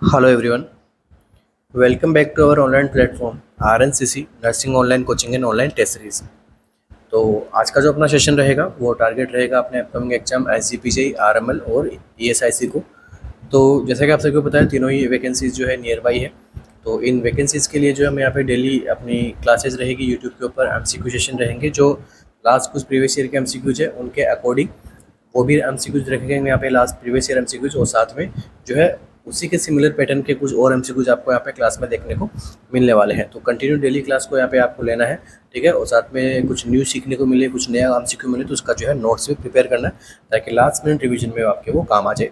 Hello everyone, welcome back to our online platform RNCC nursing online coaching and online test series. तो आज का जो अपना session रहेगा वो टारगेट रहेगा अपने अपकमिंग एग्जाम SGPJEE RML और ESIC को। तो जैसा कि आप सभी को पता है तीनों ही वैकेंसीज जो है नियर बाई है। तो इन वैकेंसीज़ के लिए जो हमें यहाँ पे डेली अपनी क्लासेस रहेगी यूट्यूब के ऊपर, MCQ सेशन रहेंगे जो लास्ट कुछ प्रीवियस ईयर के MCQs है उनके अकॉर्डिंग वो भी MCQs रखेंगे यहाँ पे लास्ट प्रीवियस ईयर MCQs, और साथ में जो है उसी के सिमिलर पैटर्न के कुछ और MCQs आपको यहाँ पे क्लास में देखने को मिलने वाले हैं। तो कंटिन्यू डेली क्लास को यहाँ पे आपको लेना है, ठीक है, और साथ में कुछ न्यूज़ सीखने को मिले, कुछ नया MCQ मिले तो उसका जो है नोट्स भी प्रिपेयर करना है ताकि लास्ट मिनट रिविजन में आपके वो काम आ जाए।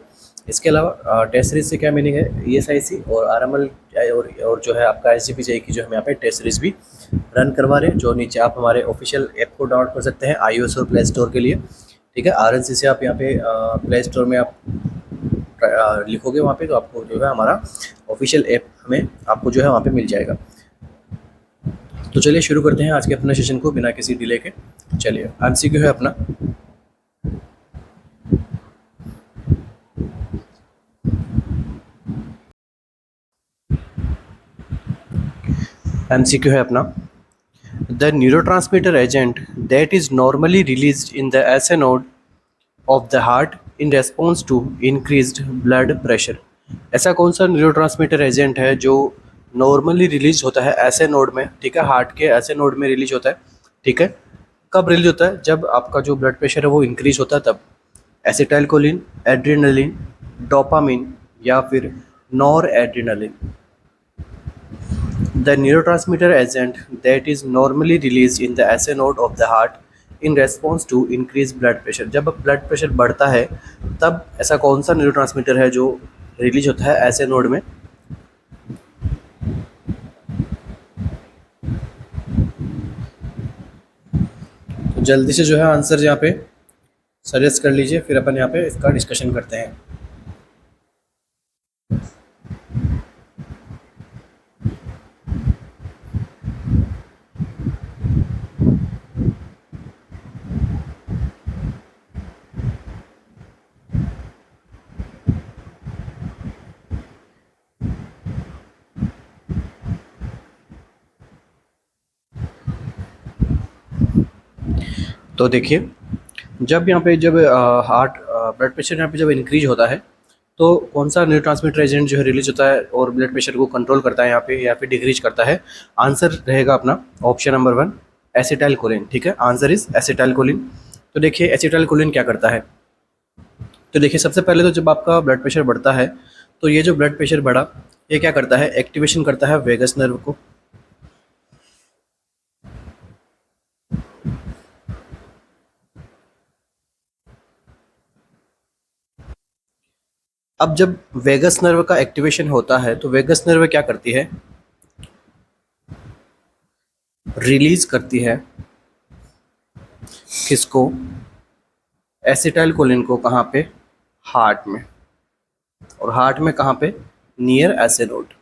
इसके अलावा टेस्ट सीरीज से क्या मीनिंग है, ESIC और RML और जो है आपका SGPJEE की जो हम यहाँ पे टेस्ट सीरीज भी रन करवा रहे हैं, जो नीचे आप हमारे ऑफिशियल ऐप को डाउनलोड कर सकते हैं iOS और प्ले स्टोर के लिए, ठीक है। RNC से आप यहाँ पे प्ले स्टोर में आप लिखोगे वहाँ पे तो आपको जो है हमारा ऑफिशियल ऐप हमें आपको जो है वहाँ पे मिल जाएगा। तो चलिए शुरू करते हैं आज के अपने सेशन को बिना किसी डिले के। चलिए MCQ है अपना, MCQ है अपना, the neurotransmitter agent that is normally released in the SA node of the heart in response to increased blood pressure. ऐसा कौन सा न्यूरोट्रांसमीटर एजेंट है जो नॉर्मली रिलीज होता है ऐसे नोड में, ठीक है, हार्ट के ऐसे नोड में रिलीज होता है, ठीक है। कब रिलीज होता है? जब आपका जो ब्लड प्रेशर है वो इंक्रीज होता है तब। एसिटाइलकोलिन, एड्रेनलिन, डोपामिन या फिर nor adrenaline. The neurotransmitter agent that is normally released in the SA node of the heart in response to increased blood pressure। जब ब्लड प्रेशर बढ़ता है तब ऐसा कौन सा न्यूरोट्रांसमीटर है जो रिलीज होता है ऐसे नोड में? तो जल्दी से जो है आंसर यहाँ पे सजेस्ट कर लीजिए, फिर अपन यहाँ पे इसका डिस्कशन करते हैं। तो देखिए, जब यहाँ पे जब हार्ट ब्लड प्रेशर यहाँ पे जब इंक्रीज होता है तो कौन सा न्यूरोट्रांसमीटर एजेंट जो है रिलीज होता है और ब्लड प्रेशर को कंट्रोल करता है यहाँ पे या फिर डिक्रीज करता है? आंसर रहेगा अपना ऑप्शन नंबर 1 एसिटाइलकोलिन, ठीक है। Answer is acetylcholine. तो देखिए एसिटाइलकोलिन क्या करता है? तो देखिए सबसे पहले तो जब आपका ब्लड प्रेशर बढ़ता है तो ये जो ब्लड प्रेशर बढ़ा ये क्या करता है, एक्टिवेशन करता है वेगस नर्व को। अब जब वेगस नर्व का एक्टिवेशन होता है तो वेगस नर्व क्या करती है, रिलीज करती है किसको, एसिटाइलकोलिन को। कहाँ पे? हार्ट में। और हार्ट में कहाँ पे? नियर ऐसे नोड।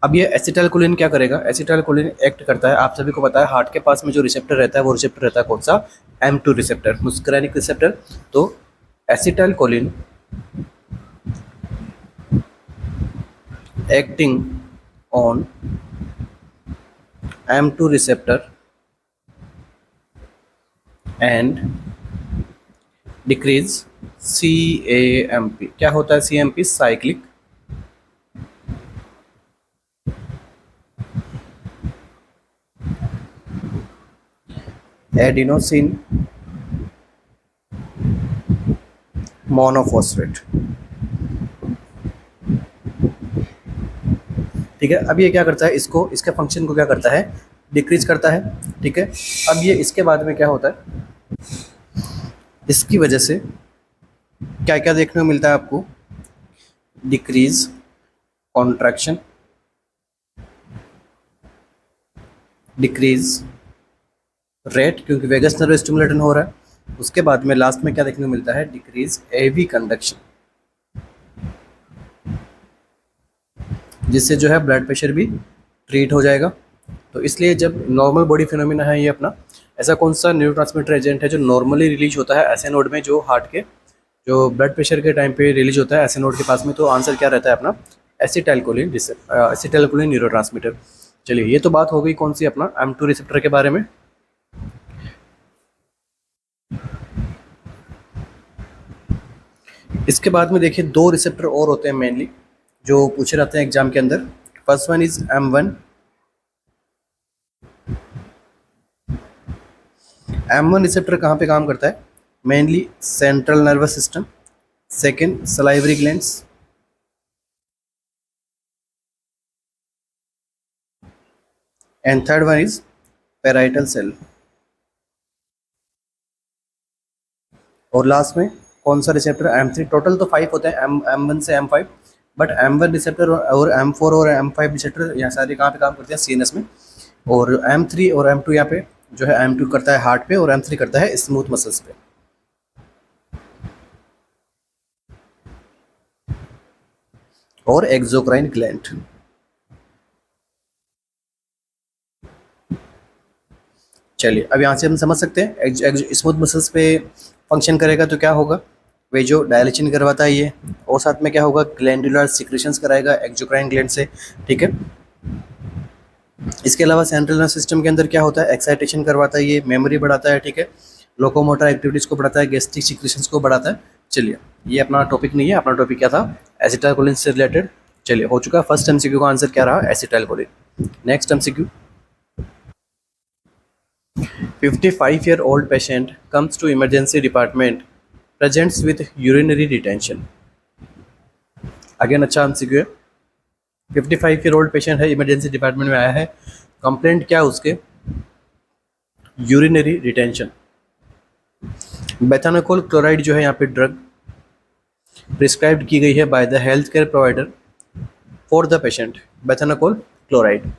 अब ये एसिटाइलकोलिन क्या करेगा, एसिटाइलकोलिन एक्ट करता है, आप सभी को पता है हार्ट के पास में जो रिसेप्टर रहता है वो रिसेप्टर रहता है कौन सा, M2 रिसेप्टर, मुस्करैनिक रिसेप्टर। तो acetylcholine acting on M2 receptor and decrease CAMP। क्या होता है CAMP? साइक्लिक एडिनोसिन मोनोफॉस्फेट, ठीक है। अब ये क्या करता है, इसको इसके फंक्शन को क्या करता है, डिक्रीज करता है, ठीक है। अब ये इसके बाद में क्या होता है, इसकी वजह से क्या क्या देखने को मिलता है आपको, डिक्रीज कॉन्ट्रैक्शन, डिक्रीज रेट क्योंकि वेगस नर्व स्टिमुलेटन हो रहा है। उसके बाद में लास्ट में क्या देखने को मिलता है, डिक्रीज AV कंडक्शन, जिससे जो है ब्लड प्रेशर भी ट्रीट हो जाएगा। तो इसलिए जब नॉर्मल बॉडी फिनोमिना है ये अपना, ऐसा कौन सा न्यूरोट्रांसमीटर एजेंट है जो नॉर्मली रिलीज होता है ऐसे नोड में जो हार्ट के जो ब्लड प्रेशर के टाइम पे रिलीज होता है ऐसे नोड के पास में? तो आंसर क्या रहता है अपना? Acetylcholine acetylcholine neurotransmitter. चलिए, ये तो बात हो गई कौन सी अपना M2 रिसेप्टर के बारे में। इसके बाद में देखिए दो रिसेप्टर और होते हैं मेनली जो पूछे रहते हैं एग्जाम के अंदर। First one is M1। M1 receptor कहाँ पे काम करता है? Mainly central nervous system. Second salivary glands. And third one is parietal cell. और लास्ट में कौन सा रिसेप्टर? M3। टोटल तो 5 होते हैं, M1 से M5, बट M1 रिसेप्टर और M4 और M5 रिसेप्टर यहाँ सारे कहाँ पे काम करते हैं? CNS में। और M3 और M2 यहाँ पे जो है M2 करता है हार्ट पे और M3 करता है स्मूथ मसल्स पे। और एक्सोक्राइन ग्लैंड। चलिए, अब यहाँ से हम समझ सकते हैं स्मूथ मसल्स पे फंक्शन करेगा तो क्या होगा? वेजो डायलेशन करवाता है ये, और साथ में क्या होगा? ग्लैंडुलर सिक्रेशंस कराएगा एक्सोक्राइन ग्लैंड से, ठीक है। इसके अलावा सेंट्रल नर्वस सिस्टम के अंदर क्या होता है? एक्साइटेशन करवाता है ये, मेमोरी बढ़ाता है, ठीक है, लोकोमोटर एक्टिविटीज़ को बढ़ाता है, गैस्ट्रिक सिक्रेशंस को बढ़ाता है। चलिए, ये अपना टॉपिक नहीं है, अपना टॉपिक क्या था? एसिटाइलकोलिन से रिलेटेड। चलिए, हो चुका। फर्स्ट MCQ का आंसर क्या रहा? Acetylcholine. Next MCQ। 55-year-old patient comes to emergency department, presents with urinary retention. Again अच्छा MCQ है। 55-year-old पेशेंट है, इमरजेंसी डिपार्टमेंट में आया है, कंप्लेंट क्या उसके? Urinary retention. बेथानाकोल क्लोराइड जो है यहाँ पे ड्रग प्रिस्क्राइब्ड की गई है by the health care provider for the patient, bethanechol chloride.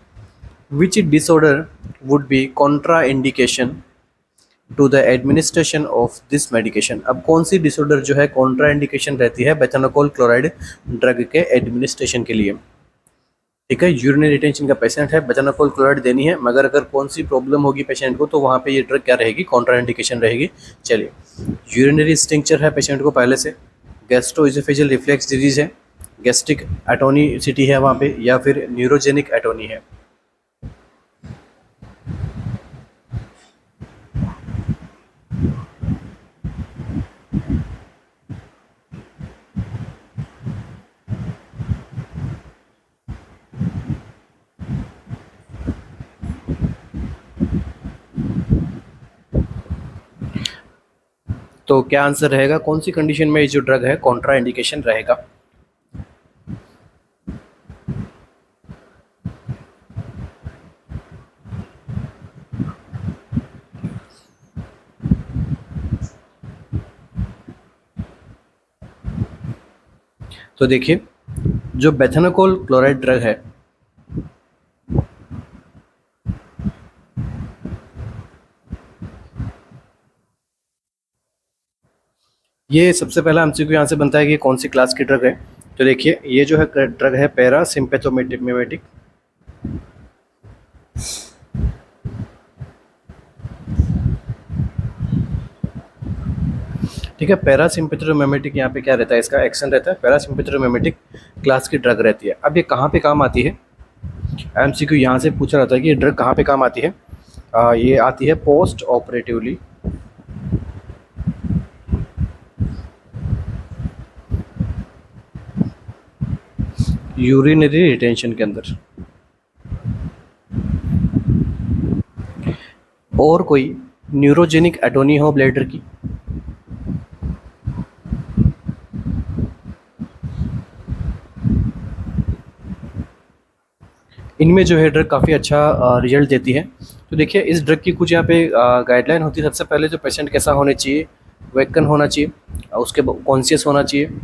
Which disorder would be contraindication to the administration of this medication? अब कौन सी डिसऑर्डर जो है कॉन्ट्रा इंडिकेशन रहती है बेथानाकोल क्लोराइड ड्रग के एडमिनिस्ट्रेशन के लिए? ठीक है, यूरिनरी रिटेंशन का पेशेंट है, बेथानाकोल क्लोराइड देनी है, मगर अगर कौन सी प्रॉब्लम होगी पेशेंट को तो वहाँ पे ये ड्रग क्या रहेगी? कॉन्ट्रा इंडिकेशन रहेगी। चलिए, यूरिनरी स्टिंक्चर है पेशेंट को पहले से, गैस्ट्रोइसोफेजियल रिफ्लेक्स डिजीज है, गैस्ट्रिक एटोनिसिटी है वहाँ पे, या फिर न्यूरोजेनिक एटोनी है। तो क्या आंसर रहेगा? कौन सी कंडीशन में ये जो ड्रग है कॉन्ट्रा इंडिकेशन रहेगा? तो देखिए, जो बेथानाकोल क्लोराइड ड्रग है ये सबसे पहला MCQ यहाँ से बनता है कि कौन सी क्लास की ड्रग है। तो देखिए, ये जो है ड्रग है पैरा सिम्पैथोमिमेटिक। ठीक है, पैरासिम्पैथोमिमेटिक यहाँ पे क्या रहता है? इसका एक्शन रहता है, पैरासिम्पैथोमिमेटिक क्लास की ड्रग रहती है। अब ये कहाँ पे काम आती है? MCQ यहाँ से पूछा जाता है कि ये ड्रग कहाँ पे काम आती है? ये आती है पोस्ट ऑपरेटिवली यूरिनरी रिटेंशन के अंदर। और कोई न्यूरोजेनिक एटोनी हो ब्लैडर की, इनमें जो है ड्रग काफ़ी अच्छा रिजल्ट देती है। तो देखिए, इस ड्रग की कुछ यहाँ पे गाइडलाइन होती है। सबसे पहले जो पेशेंट कैसा होना चाहिए? वेकन होना चाहिए, उसके कॉन्शियस होना चाहिए।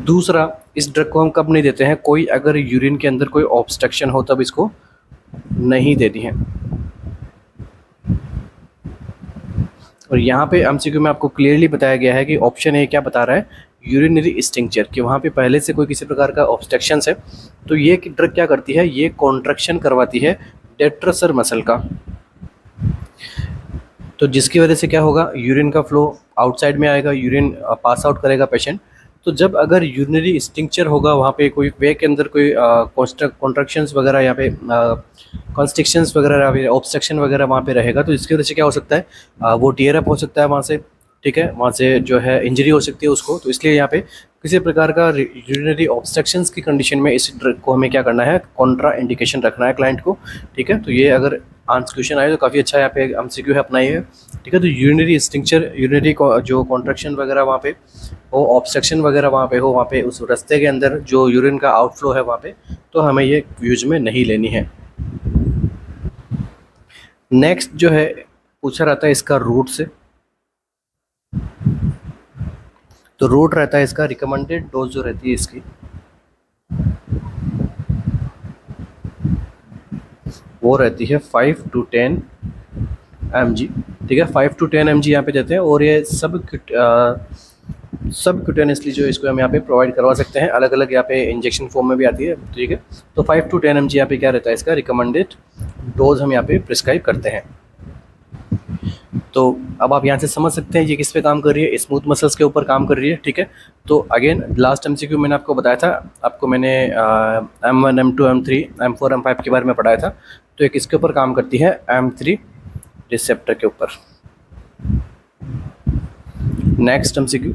दूसरा, इस ड्रग को हम कब नहीं देते हैं? कोई अगर यूरिन के अंदर कोई ऑब्स्ट्रक्शन हो तब इसको नहीं देनी है। और यहाँ पे MCQ में आपको क्लियरली बताया गया है कि ऑप्शन ए क्या बता रहा है यूरिनरी स्टिंक्चर कि वहाँ पे पहले से कोई किसी प्रकार का ऑब्स्ट्रक्शंस है, तो ये ड्रग क्या करती है, ये कॉन्ट्रैक्शन करवाती है डेट्रसर मसल का, तो जिसकी वजह से क्या होगा, यूरिन का फ्लो आउटसाइड में आएगा, यूरिन पास आउट करेगा पेशेंट। तो जब अगर यूरिनरी स्टिंक्चर होगा वहाँ पे कोई वे के अंदर कोई कॉन्ट्रैक्शंस वगैरह यहाँ पे कॉन्स्ट्रिक्शंस वगैरह या फिर ऑब्स्ट्रक्शन वगैरह वहाँ पे रहेगा, तो इसकी वजह से क्या हो सकता है, वो टीयर अप हो सकता है वहाँ से, ठीक है, वहाँ से जो है इंजरी हो सकती है उसको। तो इसलिए यहाँ पे किसी प्रकार का यूरिनरी ऑब्स्ट्रक्शंस की कंडीशन में इस ड्रग को हमें क्या करना है, कॉन्ट्रा इंडिकेशन रखना है क्लाइंट को, ठीक है। तो ये अगर आंसर क्वेश्चन आए तो काफ़ी अच्छा यहाँ पे एमसीक्यू है अपना ये, ठीक है। तो यूरिनरी स्टिंक्चर, यूरिनरी जो कॉन्ट्रैक्शन वगैरह वहाँ पे हो, ऑब्स्ट्रक्शन वगैरह वहाँ पे हो, वहाँ पे उस रास्ते के अंदर जो यूरिन का आउटफ्लो है वहाँ पे, तो हमें ये यूज में नहीं लेनी है। नेक्स्ट जो है पूछा रहता है इसका रूट से, तो रूट रहता है इसका, रिकमेंडेड डोज जो रहती है इसकी वो रहती है 5 to 10 mg, ठीक है। 5 to 10 mg यहाँ पे देते हैं, और ये सब क्यूटेनियसली जो इसको हम यहाँ पे प्रोवाइड करवा सकते हैं, अलग अलग यहाँ पे इंजेक्शन फॉर्म में भी आती है, ठीक है। तो 5 to 10 mg यहाँ पे क्या रहता है इसका रिकमेंडेड डोज हम यहाँ पे प्रिस्क्राइब करते हैं। तो अब आप यहाँ से समझ सकते हैं ये किस पे काम कर रही है, स्मूथ मसल्स के ऊपर काम कर रही है, ठीक है। तो अगेन लास्ट एमसीक्यू मैंने आपको बताया था, आपको मैंने M1 M2 M3 M4 M5 के बारे में पढ़ाया था, तो एक इसके ऊपर काम करती है M3 रिसेप्टर के ऊपर। Next MCQ,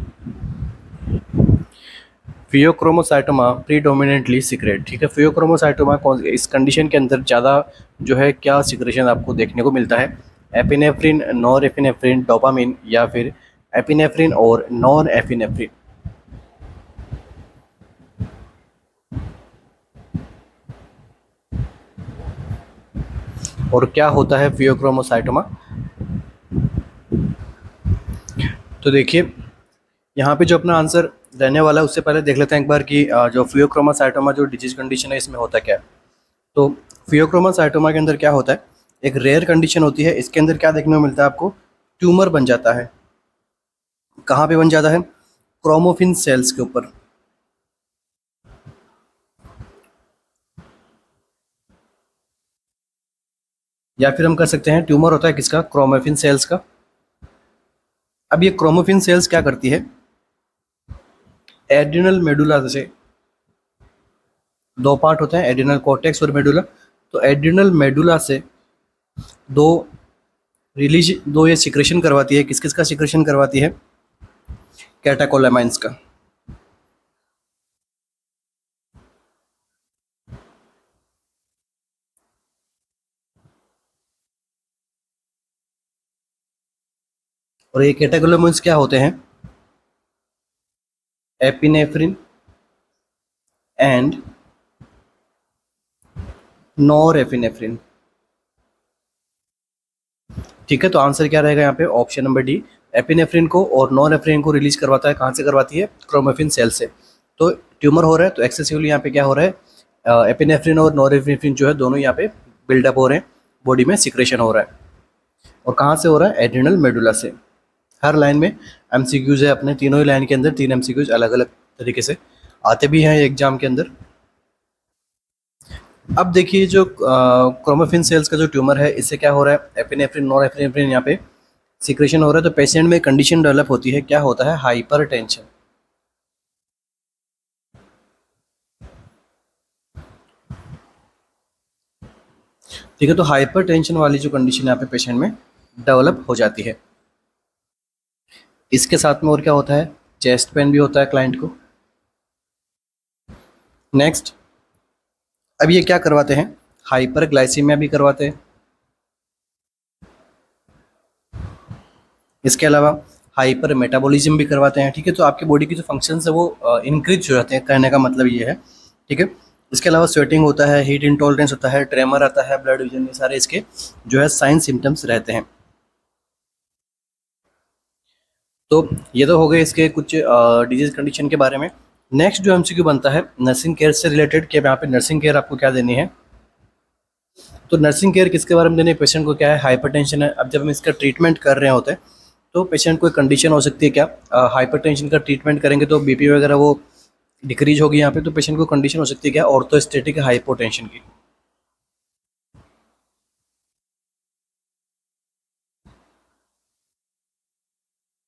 pheochromocytoma predominantly secrete, ठीक है। फियोक्रोमोसाइटोमा इस कंडीशन के अंदर ज़्यादा जो है क्या सिक्रेशन आपको देखने को मिलता है, एपिनेफ्रिन, नॉर एपिनेफ्रिन, डोपामिन, या फिर एपिनेफ्रिन और नॉन एपिनेफ्रिन। और क्या होता है फियोक्रोमोसाइटोमा, तो देखिए यहाँ पे जो अपना आंसर रहने वाला है उससे पहले देख लेते हैं एक बार कि जो फियोक्रोमोसाइटोमा जो डिजीज कंडीशन है इसमें होता क्या है। तो फियोक्रोमोसाइटोमा के अंदर क्या होता है, एक रेयर कंडीशन होती है, इसके अंदर क्या देखने को मिलता है आपको, ट्यूमर बन जाता है। कहाँ पे बन जाता है, क्रोमोफिन सेल्स के ऊपर, या फिर हम कह सकते हैं ट्यूमर होता है किसका, क्रोमोफिन सेल्स का। अब ये क्रोमोफिन सेल्स क्या करती है, एड्रिनल मेडुला से, दो पार्ट होते हैं, एड्रिनल कॉर्टेक्स और मेडुला। तो एड्रिनल मेडुला से दो ये सिक्रेशन करवाती है, किस किस का सिक्रेशन करवाती है, कैटाकोलामाइंस का। और ये कैटाकोलामाइंस क्या होते हैं, एपिनेफ्रिन एंड नॉर एपिनेफ्रिन, ठीक है। तो आंसर क्या रहेगा यहाँ पे, ऑप्शन नंबर डी, एपिनेफ्रिन को और नॉन एपिनेफ्रिन को रिलीज करवाता है, कहाँ से करवाती है, क्रोमोफिन सेल से। तो ट्यूमर हो रहा है तो एक्सेसिवली यहाँ पे क्या हो रहा है, एपिनेफ्रिन और नॉर एपिनेफ्रिन जो है दोनों यहाँ पे बिल्डअप हो रहे हैं, बॉडी में सिक्रेशन हो रहा है। और कहाँ से हो रहा है, एड्रिनल मेडुला से। हर लाइन में एमसीक्यूज है अपने, तीनों ही लाइन के अंदर 3 एमसीक्यूज अलग अलग तरीके से आते भी हैं एग्जाम के अंदर। अब देखिए जो क्रोमोफिन सेल्स का जो ट्यूमर है इससे क्या हो रहा है, एपिनेफ्रिन नॉन एपिनेफ्रिन यहाँ पे सिक्रेशन हो रहा है, तो पेशेंट में कंडीशन डेवलप होती है, क्या होता है, हाइपर टेंशन, ठीक है। तो हाइपर टेंशन वाली जो कंडीशन यहाँ पे पेशेंट में डेवलप हो जाती है। इसके साथ में और क्या होता है, चेस्ट पेन भी होता है क्लाइंट को। नेक्स्ट, अब ये क्या करवाते हैं, हाइपर ग्लाइसीमिया भी करवाते हैं। इसके अलावा हाइपर मेटाबॉलिज्म भी करवाते हैं, ठीक है। तो आपकी बॉडी की जो फंक्शंस है वो इंक्रीज हो जाते हैं, कहने का मतलब ये है, ठीक है। इसके अलावा स्वेटिंग होता है, हीट इंटॉलरेंस होता है, ट्रेमर आता है, ब्लड विजन, ये सारे इसके जो है साइन सिम्टम्स रहते हैं। तो ये तो हो गए इसके कुछ डिजीज कंडीशन के बारे में। नेक्स्ट जो एमसीक्यू बनता है नर्सिंग केयर से रिलेटेड, कि यहाँ पे नर्सिंग केयर आपको क्या देनी है। तो नर्सिंग केयर किसके बारे में देनी है, पेशेंट को क्या है, हाइपरटेंशन है। अब जब हम इसका ट्रीटमेंट कर रहे होते हैं तो पेशेंट को एक कंडीशन हो सकती है क्या, हाइपरटेंशन का ट्रीटमेंट करेंगे तो बीपी वगैरह वो डिक्रीज होगी यहाँ पे, तो पेशेंट को कंडीशन हो सकती है क्या, ऑर्थोस्टेटिक हाइपोटेंशन की।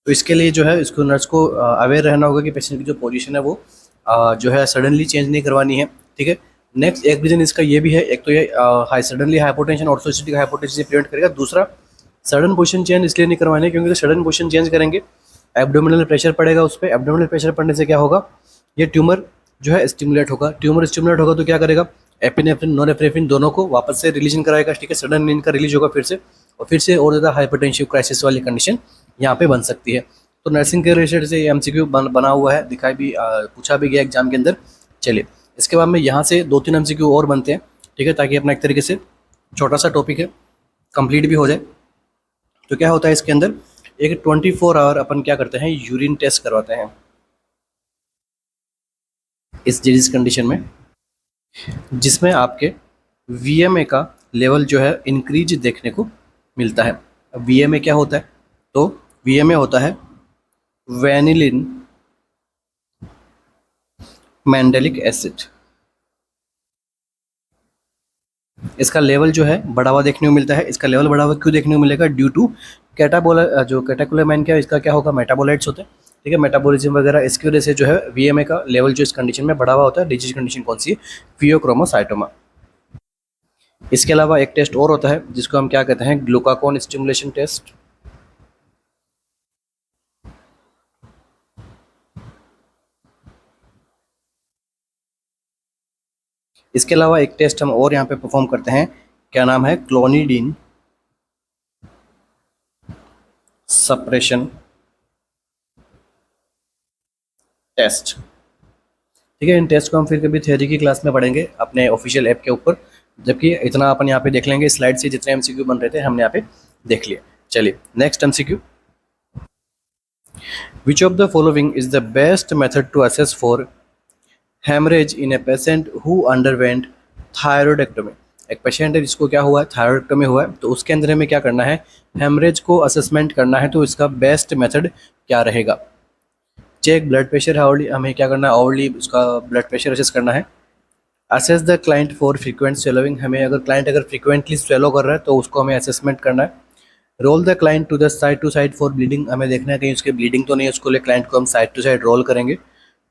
तो इसके लिए जो है इसको नर्स को अवेयर रहना होगा कि पेशेंट की जो पोजीशन है वो जो है सडनली चेंज नहीं करवानी है। ठीक है। नेक्स्ट एक रीजन इसका ये भी है, एक तो ये high suddenly hypotension orthostatic hypotension से प्रिवेंट करेगा। दूसरा, सडन पोजीशन चेंज इसलिए नहीं करवानी है क्योंकि सडन पोजीशन चेंज करेंगे एब्डोमिनल प्रेशर पड़ेगा उस पर। एब्डोमिनल प्रेशर पड़ने से क्या होगा, ये ट्यूमर जो है स्टिमुलेट होगा। ट्यूमर स्टिमुलेट होगा तो क्या करेगा, एपिनेफ्रिन नॉरएपिनेफ्रिन दोनों को वापस से रिलीजन कराएगा। ठीक है। सडन इनका रिलीज होगा फिर से, और फिर से और ज़्यादा हाइपरटेंसिव क्राइसिस वाली कंडीशन यहाँ पे बन सकती है। तो नर्सिंग के रिलेटेड से ये एमसीक्यू बना हुआ है, दिखाई भी पूछा भी गया एग्जाम के अंदर। चलिए इसके बाद में यहाँ से 2-3 एमसीक्यू और बनते हैं। ठीक है, ताकि अपना एक तरीके से छोटा सा टॉपिक है कंप्लीट भी हो जाए। तो क्या होता है इसके अंदर, एक 24 आवर अपन क्या करते हैं, यूरिन टेस्ट करवाते हैं इस डिजीज कंडीशन में, जिसमें आपके वीएमए का लेवल जो है इंक्रीज देखने को मिलता है। अब वीएमए क्या होता है, तो वीएमए होता है वैनिलिन मैंडेलिक एसिड। इसका लेवल जो है बढ़ा हुआ देखने को मिलता है। इसका लेवल बढ़ा हुआ क्यों देखने को मिलेगा, ड्यू टू कैटाबोला जो कैटाकोलामाइन क्या इसका क्या होगा, मेटाबोलाइट्स होते हैं। ठीक है, मेटाबॉलिज्म वगैरह इसकी वजह से जो है वीएमए का लेवल जो इस कंडीशन में बढ़ा हुआ होता है। डिजीज कंडीशन कौन सी है, फियोक्रोमोसाइटोमा। इसके अलावा एक टेस्ट और होता है जिसको हम क्या कहते हैं, ग्लूकागॉन स्टिमुलेशन टेस्ट। इसके अलावा एक टेस्ट हम और यहाँ पे परफॉर्म करते हैं, क्या नाम है, क्लोनिडीन सप्रेशन टेस्ट। ठीक है, इन टेस्ट को हम फिर कभी थ्योरी की क्लास में पढ़ेंगे अपने ऑफिशियल ऐप के ऊपर, जबकि इतना अपन यहाँ पे देख लेंगे स्लाइड से जितने एमसीक्यू बन रहे थे हमने यहाँ पे देख लिए। चलिए next MCQ, which of the following is the best method to assess for haemorrhage in a patient who underwent thyroidectomy. एक पेशेंट है जिसको क्या हुआ है, थायरॉयडेक्टोमी हुआ है, तो उसके अंदर हमें क्या करना है, हेमरेज को असेसमेंट करना है। तो इसका बेस्ट मेथड क्या रहेगा, चेक ब्लड प्रेशर हाउरली, हमें क्या करना है, आवरली उसका ब्लड प्रेशर असेस करना है। Assess the client for frequent swallowing, हमें अगर क्लाइंट अगर फ्रीक्वेंटली स्वेलो कर रहा है तो उसको हमें असेसमेंट करना है। Roll the client to the side to side for bleeding, हमें देखना है कहीं उसके ब्लीडिंग तो नहीं है, उसको लिए क्लाइंट को हम साइड टू साइड रोल करेंगे।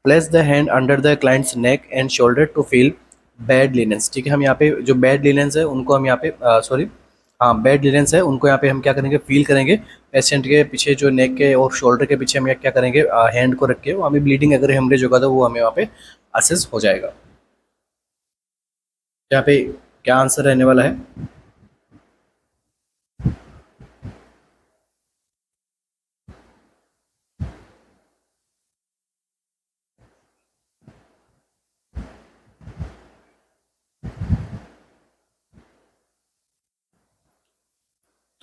Place the hand under the client's neck and shoulder to feel bed linens. ठीक है, हम यहाँ पे जो बैड लिनेंस है उनको हम यहाँ पे सॉरी हाँ बैड लिनेंस है उनको यहाँ पे हम क्या करेंगे, फील करेंगे। पेशेंट के पीछे जो नेक के और शोल्डर के पीछे हम क्या करेंगे, हैंड को रख के, वो हमें ब्लीडिंग अगर हेमरेज होगा तो वो हमें वहाँ पे असेस हो जाएगा। यहाँ पे क्या आंसर रहने वाला है,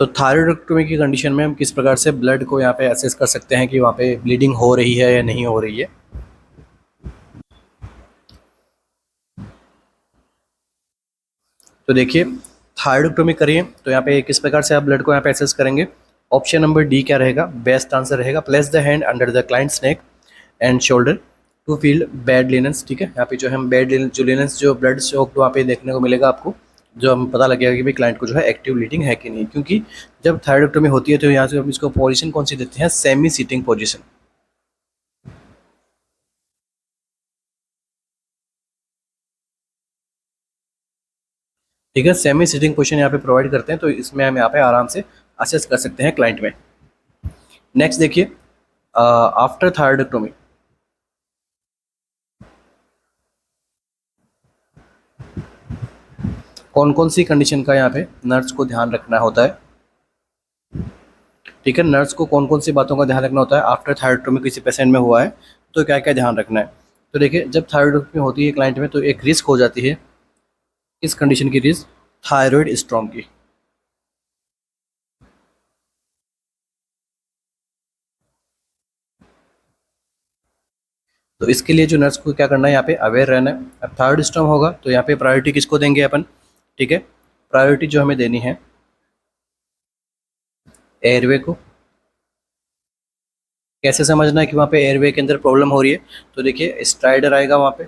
तो थायरॉयडेक्टोमी की कंडीशन में हम किस प्रकार से ब्लड को यहाँ पे असेस कर सकते हैं कि वहाँ पे ब्लीडिंग हो रही है या नहीं हो रही है। तो देखिए थायरॉयडेक्टोमी करिए तो यहाँ पे किस प्रकार से आप ब्लड को यहाँ पे असेस करेंगे। ऑप्शन नंबर डी क्या रहेगा, बेस्ट आंसर रहेगा, place the hand under the client's neck and shoulder to feel bed linens. ठीक है, यहाँ पे जो हम बैड जो लिनेंस जो ब्लड स्टॉक वहाँ पे देखने को मिलेगा आपको, जो हम पता लगेगा कि भाई क्लाइंट को जो है एक्टिव ब्लीडिंग है कि नहीं। क्योंकि जब थायरॉयडेक्टोमी होती है तो यहाँ से हम इसको पोजीशन कौन सी देते हैं, सेमी सीटिंग पोजीशन। ठीक है, सेमी सीटिंग पोजीशन यहाँ पे प्रोवाइड करते हैं, तो इसमें हम यहाँ पे आराम से असेस कर सकते हैं क्लाइंट में। नेक्स्ट देखिए, आफ्टर थायरॉयडेक्टोमी कौन कौन सी कंडीशन का यहाँ पे नर्स को ध्यान रखना होता है। ठीक है, नर्स को कौन कौन सी बातों का ध्यान रखना होता है, आफ्टर थायरॉयडेक्टोमी किसी पेशेंट में हुआ है तो क्या क्या ध्यान रखना है। तो देखिए जब थायरॉयडेक्टोमी होती है क्लाइंट में तो एक रिस्क हो जाती है, किस कंडीशन की रिस्क, थायराइड स्टॉर्म की। तो इसके लिए जो नर्स को क्या करना है, यहाँ पे अवेयर रहना है। अब थायराइड स्टॉर्म होगा तो यहाँ पे प्रायोरिटी किसको देंगे अपन, ठीक है, प्रायोरिटी जो हमें देनी है एयरवे को, कैसे समझना है कि वहाँ पे एयरवे के अंदर प्रॉब्लम हो रही है? तो देखिए स्ट्राइडर आएगा वहाँ पे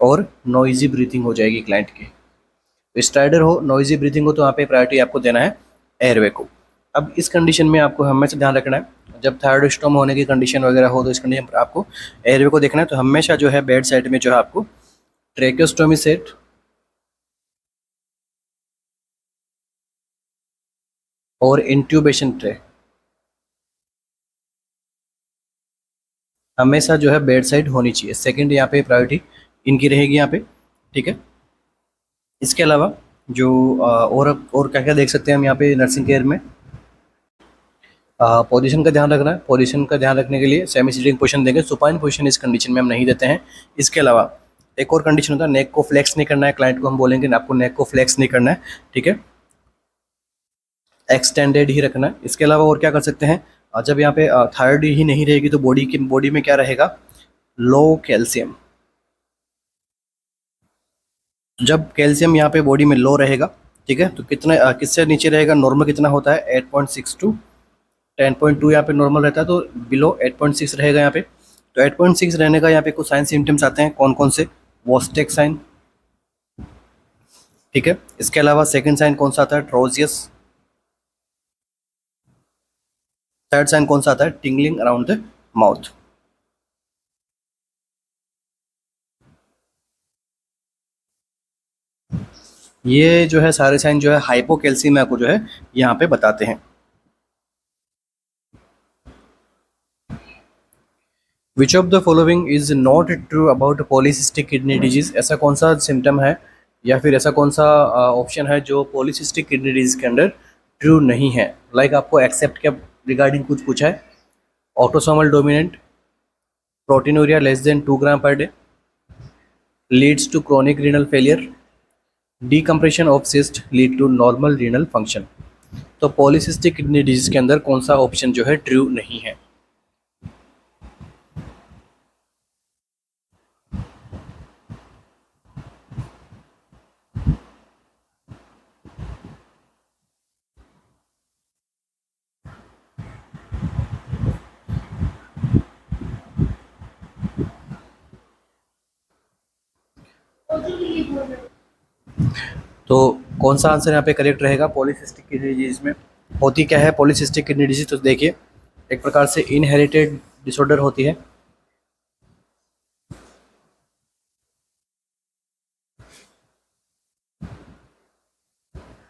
और नॉइजी ब्रीथिंग हो जाएगी क्लाइंट की। तो स्ट्राइडर हो, नॉइजी ब्रीथिंग हो, तो वहाँ पे प्रायोरिटी आपको देना है एयरवे को। अब इस कंडीशन में आपको हमेशा ध्यान रखना है, जब थायराइड स्टॉर्म होने की कंडीशन वगैरह हो तो इस कंडीशन पर आपको एयरवे को देखना है। तो हमेशा जो है बेड साइड में जो है आपको ट्रेकियोस्टोमी सेट और इंट्यूबेशन ट्रे हमेशा जो है बेड साइड होनी चाहिए। सेकंड यहाँ पे प्रायोरिटी इनकी रहेगी यहाँ पे, ठीक है। इसके अलावा जो और क्या क्या देख सकते हैं हम यहाँ पे नर्सिंग केयर में, पोजीशन का ध्यान रखना है। पोजीशन का ध्यान रखने के लिए सेमी सीटिंग पोजीशन देंगे, सुपाइन पोजीशन इस कंडीशन में हम नहीं देते हैं। इसके अलावा एक और कंडीशन होता है, नेक को फ्लेक्स नहीं करना है। क्लाइंट को हम बोलेंगे ना, आपको नेक को फ्लेक्स नहीं करना है, ठीक है, एक्सटेंडेड ही रखना है। इसके अलावा और क्या कर सकते हैं, जब यहाँ पे थायराइड ही नहीं रहेगी तो बॉडी में क्या रहेगा, लो कैल्शियम। जब कैल्शियम यहाँ पे बॉडी में लो रहेगा, ठीक है, तो कितना किससे नीचे रहेगा, नॉर्मल कितना होता है 8.6 टू 10.2 यहाँ पे नॉर्मल रहता है, तो बिलो 8.6 रहेगा यहाँ पे। तो 8.6 रहने का यहाँ पे कुछ साइन सिम्टम्स आते हैं, कौन कौन से, वोस्टेक साइन, ठीक है। इसके अलावा सेकंड साइन कौन सा आता है, ट्रोजियस। थर्ड साइन कौन सा आता है, टिंगलिंग अराउंड द माउथ। ये जो है सारे साइन जो है हाइपोकैल्सीमिया को जो है यहाँ पे बताते हैं। विच of the following is not true about polycystic kidney disease? ऐसा कौन सा सिम्टम है या फिर ऐसा कौन सा ऑप्शन है जो पॉलीसिस्टिक किडनी डिजीज के अंदर ट्रू नहीं है? लाइक आपको एक्सेप्ट के रिगार्डिंग कुछ पूछा है, autosomal dominant, proteinuria less than 2 gram per day, leads to chronic renal failure, decompression of cyst lead to normal renal function. तो पॉलीसिस्टिक किडनी डिजीज के अंदर कौन सा ऑप्शन जो है ट्रू नहीं है? तो कौन सा आंसर यहाँ पे करेक्ट रहेगा पॉलीसिस्टिक किडनी डिजीज में? होती क्या है पॉलीसिस्टिक किडनी डिजीज? तो देखिए एक प्रकार से इनहेरिटेड डिसऑर्डर होती है।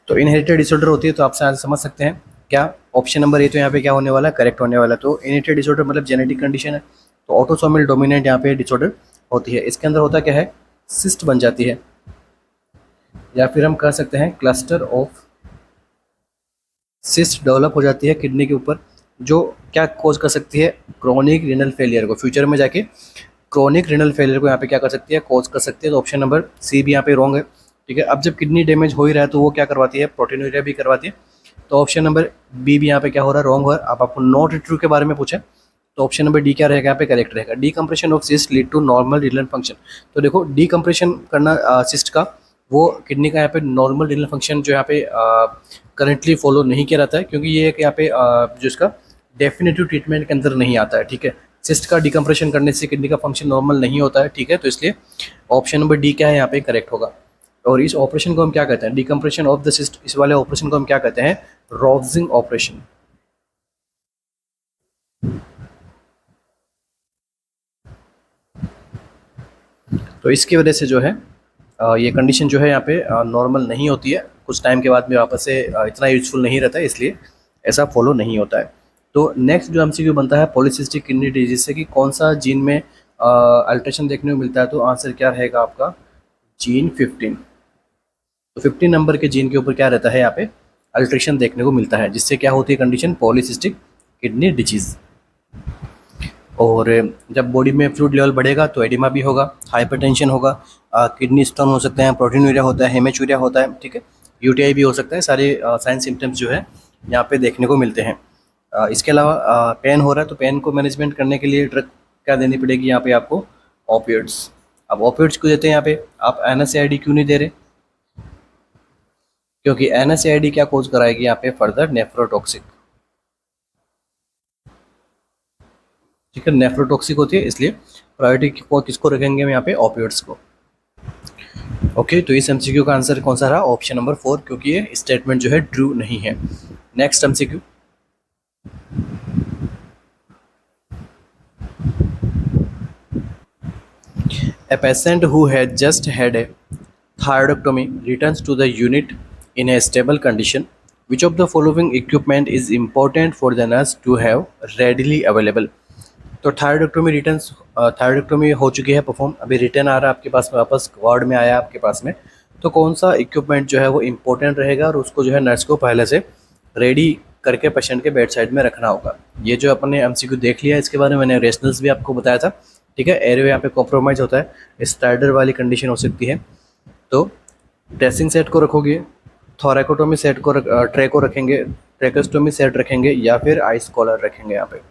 तो इनहेरिटेड डिसऑर्डर होती है, तो आप समझ सकते हैं क्या ऑप्शन नंबर ए तो यहाँ पे क्या होने वाला है, करेक्ट होने वाला है। तो इनहेरिटेड डिसऑर्डर मतलब जेनेटिक कंडीशन है, तो ऑटोसोमल डोमिनेंट यहाँ पे डिसऑर्डर होती है। इसके अंदर होता क्या है, सिस्ट बन जाती है, या फिर हम कह सकते हैं क्लस्टर ऑफ सिस्ट डेवलप हो जाती है किडनी के ऊपर, जो क्या कोज कर सकती है, क्रोनिक रिनल फेलियर को। फ्यूचर में जाके क्रोनिक रिनल फेलियर को यहाँ पे क्या कर सकती है, कोज कर सकती है। तो ऑप्शन नंबर सी भी यहाँ पे रॉन्ग है, ठीक है। अब जब किडनी डैमेज हो ही रहा है तो वो क्या करवाती है, प्रोटीनूरिया भी करवाती है। तो ऑप्शन नंबर बी भी यहाँ पे क्या हो रहा है, रॉन्ग हो रहा है। अब आपको नॉट ट्रू के बारे में पूछा, तो ऑप्शन नंबर डी क्या रहेगा यहाँ पे, करेक्ट रहेगा। Decompression of cyst lead to normal renal function. तो देखो डीकम्प्रेशन करना सिस्ट का, वो किडनी का यहाँ पे नॉर्मल रिनल फंक्शन जो यहाँ पे करंटली फॉलो नहीं किया जाता है, क्योंकि ये एक यहाँ पे जो इसका डेफिनेटिव ट्रीटमेंट के अंदर नहीं आता है, ठीक है। सिस्ट का डिकम्प्रेशन करने से किडनी का फंक्शन नॉर्मल नहीं होता है, ठीक है। तो इसलिए ऑप्शन नंबर डी क्या है यहाँ पे करेक्ट होगा। और इस ऑपरेशन को हम क्या कहते हैं, डिकम्प्रेशन ऑफ द सिस्ट, इस वाले ऑपरेशन को हम क्या कहते हैं, रॉब्जिंग ऑपरेशन। तो इसकी वजह से जो है ये कंडीशन जो है यहाँ पे नॉर्मल नहीं होती है, कुछ टाइम के बाद में वापस से इतना यूजफुल नहीं रहता है, इसलिए ऐसा फॉलो नहीं होता है। तो नेक्स्ट जो एमसीक्यू बनता है पॉलीसिस्टिक किडनी डिजीज से कि कौन सा जीन में अल्ट्रेशन देखने को मिलता है, तो आंसर क्या रहेगा आपका, जीन 15। तो 15 नंबर के जीन के ऊपर क्या रहता है, यहाँ पे अल्ट्रेशन देखने को मिलता है, जिससे क्या होती है कंडीशन, पॉलीसिस्टिक किडनी डिजीज। और जब बॉडी में फ्लूइड लेवल बढ़ेगा तो एडिमा भी होगा, हाइपरटेंशन होगा, किडनी स्टोन हो सकते हैं, प्रोटीनूरिया होता है, हेमेचूरिया होता है, ठीक है, यूटीआई भी हो सकता है। सारे साइन सिम्टम्स जो है यहाँ पे देखने को मिलते हैं। इसके अलावा पेन हो रहा है तो पेन को मैनेजमेंट करने के लिए ड्रग क्या देनी पड़ेगी यहाँ पे आपको, ओपियोइड्स। अब ओपियोइड्स क्यों देते हैं यहाँ पे, आप एनएसएआईडी क्यों नहीं दे रहे, क्योंकि एनएसएआईडी क्या कोज कराएगी यहाँ पे, फर्दर नेफ्रोटॉक्सिक। ठीक है, नेफ्रोटॉक्सिक होती है, इसलिए प्रायोरिटी को किसको रखेंगे हम यहाँ पे, ओपियोइड्स को। ओके, तो इस एमसीक्यू का आंसर कौन सा रहा, ऑप्शन नंबर 4, क्योंकि ये स्टेटमेंट जो है ट्रू नहीं है। Next MCQ, a patient who had just had a thyroidectomy returns to the unit in a stable condition. Which of the following equipment is important for the nurse to have readily available? तो थायरॉइडक्टोमी returns, थायरॉइडक्टोमी हो चुकी है perform, अभी return आ रहा है आपके पास में, वापस वार्ड में आया आपके पास में, तो कौन सा इक्विपमेंट जो है वो इम्पोर्टेंट रहेगा और उसको जो है नर्स को पहले से रेडी करके पेशेंट के बेड साइड में रखना होगा। ये जो अपने एमसीक्यू देख लिया, इसके बारे में मैंने रेशनल्स भी आपको बताया था। ठीक है, एयरवे यहाँ पे कॉम्प्रोमाइज़ होता है, स्टाइडर वाली कंडीशन हो सकती है, तो ड्रेसिंग सेट को रखोगे, थोरैकोटोमी सेट को ट्रे को रखेंगे, ट्रेकोस्टोमी सेट रखेंगे, या फिर आइस कॉलर रखेंगे यहाँ पे।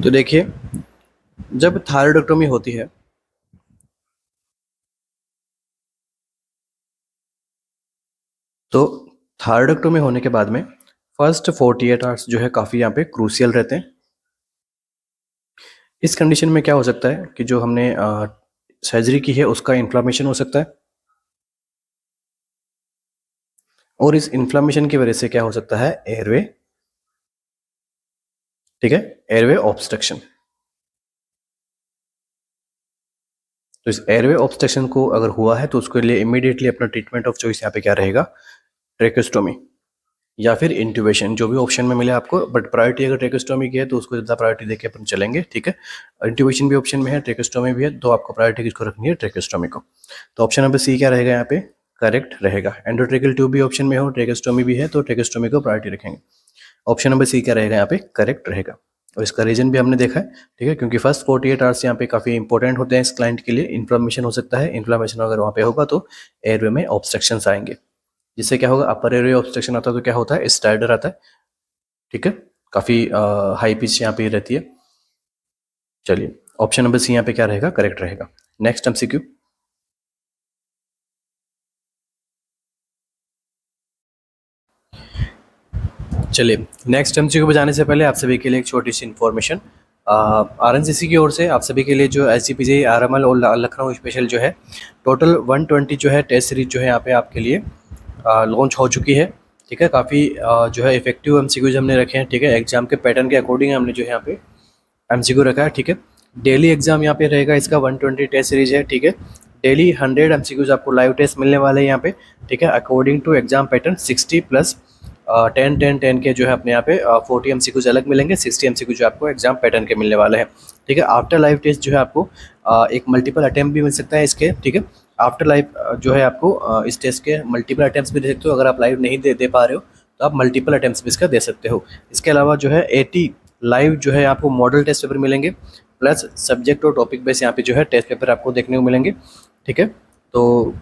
तो देखिए, जब थायरॉइडक्टोमी होती है तो थायरॉइडक्टोमी होने के बाद में फर्स्ट 48 आवर्स जो है काफ़ी यहाँ पे क्रूशियल रहते हैं। इस कंडीशन में क्या हो सकता है कि जो हमने सर्जरी की है उसका इन्फ्लामेशन हो सकता है, और इस इन्फ्लामेशन की वजह से क्या हो सकता है, एयरवे, ठीक है, एयरवे ऑब्स्ट्रक्शन। तो इस एयरवे ऑब्स्ट्रक्शन को अगर हुआ है तो उसके लिए इमीडिएटली अपना ट्रीटमेंट ऑफ चॉइस यहाँ पे क्या रहेगा, ट्रेकोस्टोमी या फिर इंट्यूबेशन, जो भी ऑप्शन में मिले आपको, बट प्रायोरिटी अगर ट्रेकोस्टोमी की है तो उसको ज़्यादा प्रायोरिटी देके अपन चलेंगे। ठीक है, इंट्यूबेशन भी ऑप्शन में है, ट्रेकोस्टोमी भी है, तो आपको प्रायोरिटी किसको रखनी है, ट्रेकोस्टोमी को। तो ऑप्शन नंबर सी क्या रहेगा यहाँ पे, करेक्ट रहेगा। एंडोट्रेकल ट्यूब भी ऑप्शन में हो, ट्रेकोस्टोमी भी है, तो ट्रेकोस्टोमी को प्रायोरिटी रखेंगे। ऑप्शन नंबर सी क्या रहेगा यहाँ पे, करेक्ट रहेगा। और इसका रीजन भी हमने देखा है, ठीक है, क्योंकि फर्स्ट 48 आवर्स यहाँ पे काफ़ी इंपॉर्टेंट होते हैं इस क्लाइंट के लिए। इन्फ्लामेशन हो सकता है, इन्फ्लामेशन अगर वहाँ पे होगा तो एयरवे में ऑब्स्ट्रक्शंस आएंगे, जिससे क्या होगा, अपर एयरवे ऑब्स्ट्रक्शन आता है तो क्या होता है, स्टाइडर आता है। ठीक है, काफ़ी हाई पिच यहाँ पे रहती है। चलिए, ऑप्शन नंबर सी यहाँ पे क्या रहेगा, करेक्ट रहेगा। नेक्स्ट एमसीक्यू, चलिए नेक्स्ट एमसीक्यू पे जाने से पहले आप सभी के लिए एक छोटी सी इन्फॉर्मेशन, आरएनसीसी की ओर से आप सभी के लिए जो एसजीपीजी आरएमएल और लखनऊ स्पेशल जो है टोटल 120 जो है टेस्ट सीरीज जो है यहाँ पे आपके लिए लॉन्च हो चुकी है। ठीक है, काफ़ी जो है इफेक्टिव एमसीक्यूज हमने रखे हैं। ठीक है, एग्जाम के पैटर्न के अकॉर्डिंग हमने जो है यहाँ पे एमसीक्यू रखा है। ठीक है, डेली एग्जाम यहाँ पे रहेगा, इसका 120 टेस्ट सीरीज है। ठीक है, डेली 100 एमसीक्यूज आपको लाइव टेस्ट मिलने वाले हैं यहाँ पे। ठीक है, according to exam pattern 60 plus 10 के जो है अपने यहाँ पे 40 एमसीक्यूज अलग मिलेंगे, 60 एमसीक्यू जो आपको एग्जाम पैटर्न के मिलने वाले हैं। ठीक है, आफ्टर लाइव टेस्ट जो है आपको एक मल्टीपल अटैम्प्ट भी मिल सकता है इसके। ठीक है, आफ्टर लाइव जो है आपको इस टेस्ट के मल्टीपल अटैम्प्ट भी दे सकते हो। अगर आप लाइव नहीं दे पा रहे हो तो आप मल्टीपल अटैम्प्ट भी इसका दे सकते हो। इसके अलावा जो है 80 लाइव जो है आपको मॉडल टेस्ट पेपर मिलेंगे, प्लस सब्जेक्ट और टॉपिक बेस यहाँ पे जो है टेस्ट पेपर आपको देखने को मिलेंगे। ठीक है, तो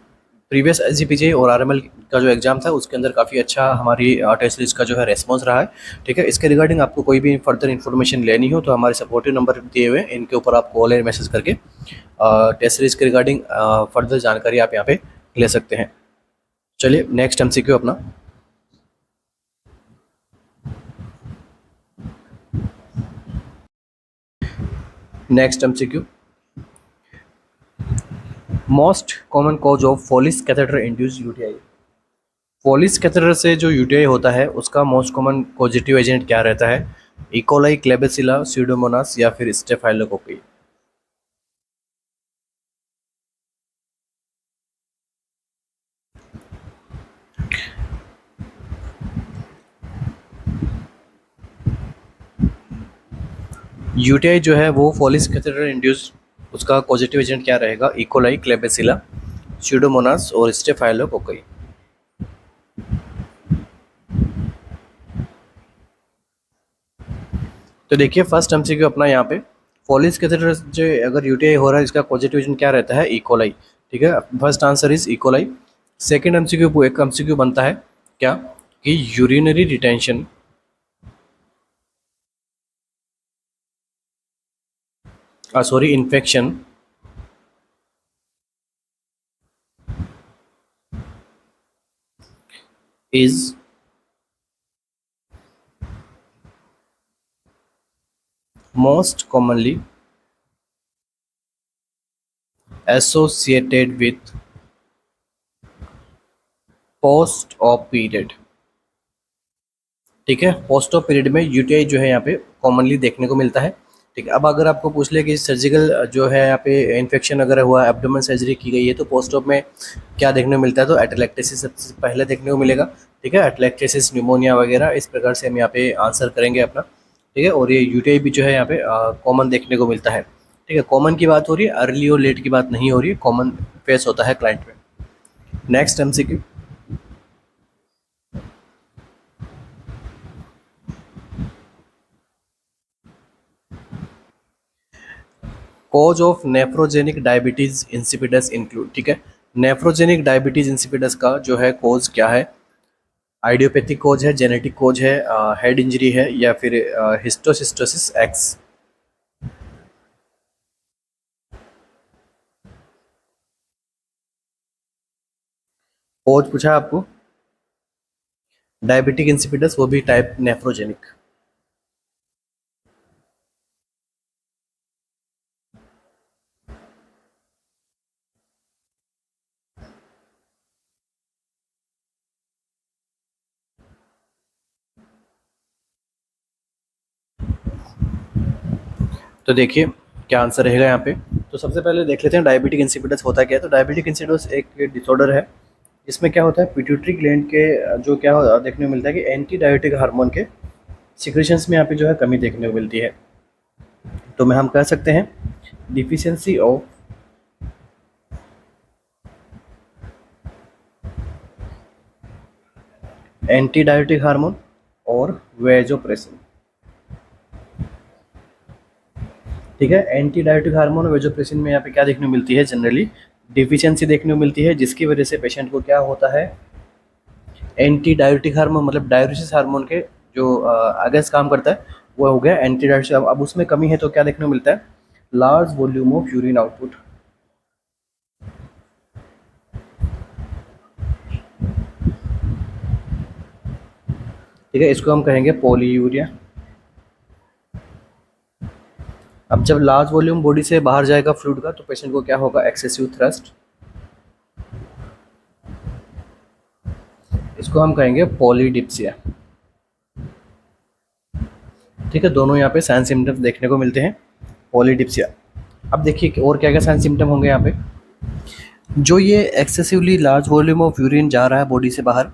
प्रीवियस एसजीपीजे और आरएमएल का जो एग्जाम था उसके अंदर काफ़ी अच्छा हमारी टेस्ट सीरीज का जो है रेस्पॉन्स रहा है। ठीक है, इसके रिगार्डिंग आपको कोई भी फर्दर इन्फॉर्मेशन लेनी हो तो हमारे सपोर्टिव नंबर दिए हुए हैं, इनके ऊपर आप कॉल या मैसेज करके टेस्ट सीरीज के रिगार्डिंग फर्दर जानकारी आप यहाँ पे ले सकते हैं। चलिए नेक्स्ट एमसीक्यू अपना, next MCQ, most common cause of Foley catheter induce UTI. Foley catheter से जो यूटीआई होता है उसका मोस्ट कॉमन पॉजिटिव एजेंट क्या रहता है, इकोलाई, क्लेबेसिला, स्यूडोमोनास या फिर स्टेफाइलोकोकी। यूटीआई जो है वो फॉलिस कैथेटर इंड्यूस, उसका पॉजिटिव एजेंट क्या रहेगा, इकोलाई, क्लेबेसिला, स्यूडोमोनास और स्टेफाइलोकोकी। तो देखिए फर्स्ट एमसीक्यू अपना यहाँ पे, फॉलिस कैथेटर जो अगर यूटीआई हो रहा है इसका पॉजिटिव एजेंट क्या रहता है, इकोलाई। ठीक है, first answer is E coli. Second MCQ, एक एमसीक्यू बनता है क्या, कि urinary retention, sorry, infection is most commonly associated with post op period। ठीक है, पोस्ट ऑप पीरियड में यूटीआई जो है यहाँ पे कॉमनली देखने को मिलता है। ठीक है, अब अगर आपको पूछ ले कि सर्जिकल जो है यहाँ पे इन्फेक्शन अगर हुआ, एब्डोमेन सर्जरी की गई है, तो पोस्ट ऑप में क्या देखने को मिलता है, तो एटेलेक्टेसिस सबसे पहले देखने को मिलेगा। ठीक है, एटेलेक्टेसिस, न्यूमोनिया वगैरह, इस प्रकार से हम यहाँ पे आंसर करेंगे अपना। ठीक है, और ये यूटीआई भी जो है यहाँ पे कॉमन देखने को मिलता है। ठीक है, कॉमन की बात हो रही है, अर्ली और लेट की बात नहीं हो रही है, कॉमन फेस होता है क्लाइंट में। Next MCQ, cause of nephrogenic diabetes insipidus include. ठीक है, नेफ्रोजेनिक डायबिटीज इंसिपिडस का जो है कॉज क्या है, आइडियोपैथिक कॉज है, जेनेटिक कॉज है, हेड इंजरी है, या फिर हिस्टोसिस्टोसिस एक्स। कॉज पूछा है आपको, डायबिटिक इंसिपिडस, वो भी टाइप नेफ्रोजेनिक। तो देखिए क्या आंसर रहेगा यहाँ पे। तो सबसे पहले देख लेते हैं डायबिटिक इंसिपिडस होता क्या है। तो डायबिटिक इंसिपिडस एक डिसऑर्डर है, इसमें क्या होता है, पिट्यूटरी ग्लैंड के जो क्या देखने को मिलता है कि एंटी डायबिटिक हार्मोन के सिक्रेशंस में यहाँ पे जो है कमी देखने को मिलती है। तो मैं हम कह सकते हैं deficiency of anti diabetic hormone और वेजोप्रेसिन। ठीक है, एंटी डायबिटिक हार्मोन और वेजोप्रेसिन में यहाँ पे क्या देखने को मिलती है, जनरली डिफिशियंसी देखने को मिलती है, जिसकी वजह से पेशेंट को क्या होता है, एंटी डायबिटिक हार्मोन मतलब डायलिसिस हार्मोन के जो अगेंस्ट काम करता है वो हो गया एंटी डायबिटिक। अब उसमें कमी है तो क्या देखने को मिलता है, large volume of urine output. ठीक है, इसको हम कहेंगे पॉलीयूरिया। अब जब लार्ज वॉल्यूम बॉडी से बाहर जाएगा फ्लूइड का, तो पेशेंट को क्या होगा, एक्सेसिव थ्रस्ट। इसको हम कहेंगे पॉलीडिप्सिया। ठीक है, दोनों यहाँ पे साइन सिम्टम्स देखने को मिलते हैं, पॉलीडिप्सिया। अब देखिए और क्या क्या साइन सिम्टम होंगे यहाँ पे। जो ये excessively large volume of urine जा रहा है बॉडी से बाहर,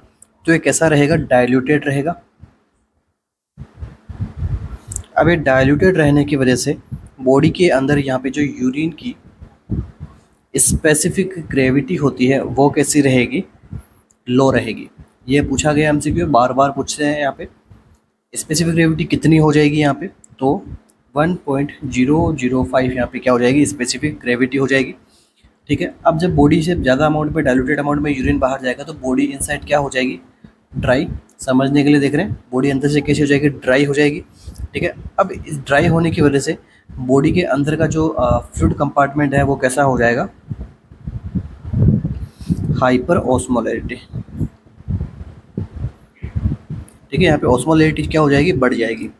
तो ये कैसा रहेगा, डाइल्यूटेड रहेगा। अब ये डाइल्यूटेड रहने की वजह से बॉडी के अंदर यहाँ पे जो यूरिन की स्पेसिफिक ग्रेविटी होती है वो कैसी रहेगी, लो रहेगी। ये पूछा गया हमसे, क्यों बार बार पूछते हैं यहाँ पे, स्पेसिफिक ग्रेविटी कितनी हो जाएगी यहाँ पे, तो 1.005 यहाँ पे क्या हो जाएगी, स्पेसिफिक ग्रेविटी हो जाएगी। ठीक है, अब जब बॉडी से ज़्यादा अमाउंट में, डाइल्यूटेड अमाउंट में यूरिन बाहर जाएगा, तो बॉडी इनसाइड क्या हो जाएगी, ड्राई। समझने के लिए देख रहे हैं, बॉडी अंदर से कैसी हो जाएगी, ड्राई हो जाएगी। ठीक है, अब इस ड्राई होने की वजह से बॉडी के अंदर का जो फ्लूइड कंपार्टमेंट है वो कैसा हो जाएगा, हाइपर ऑस्मोलैरिटी। ठीक है, यहाँ पे ऑस्मोलैरिटी क्या हो जाएगी, बढ़ जाएगी।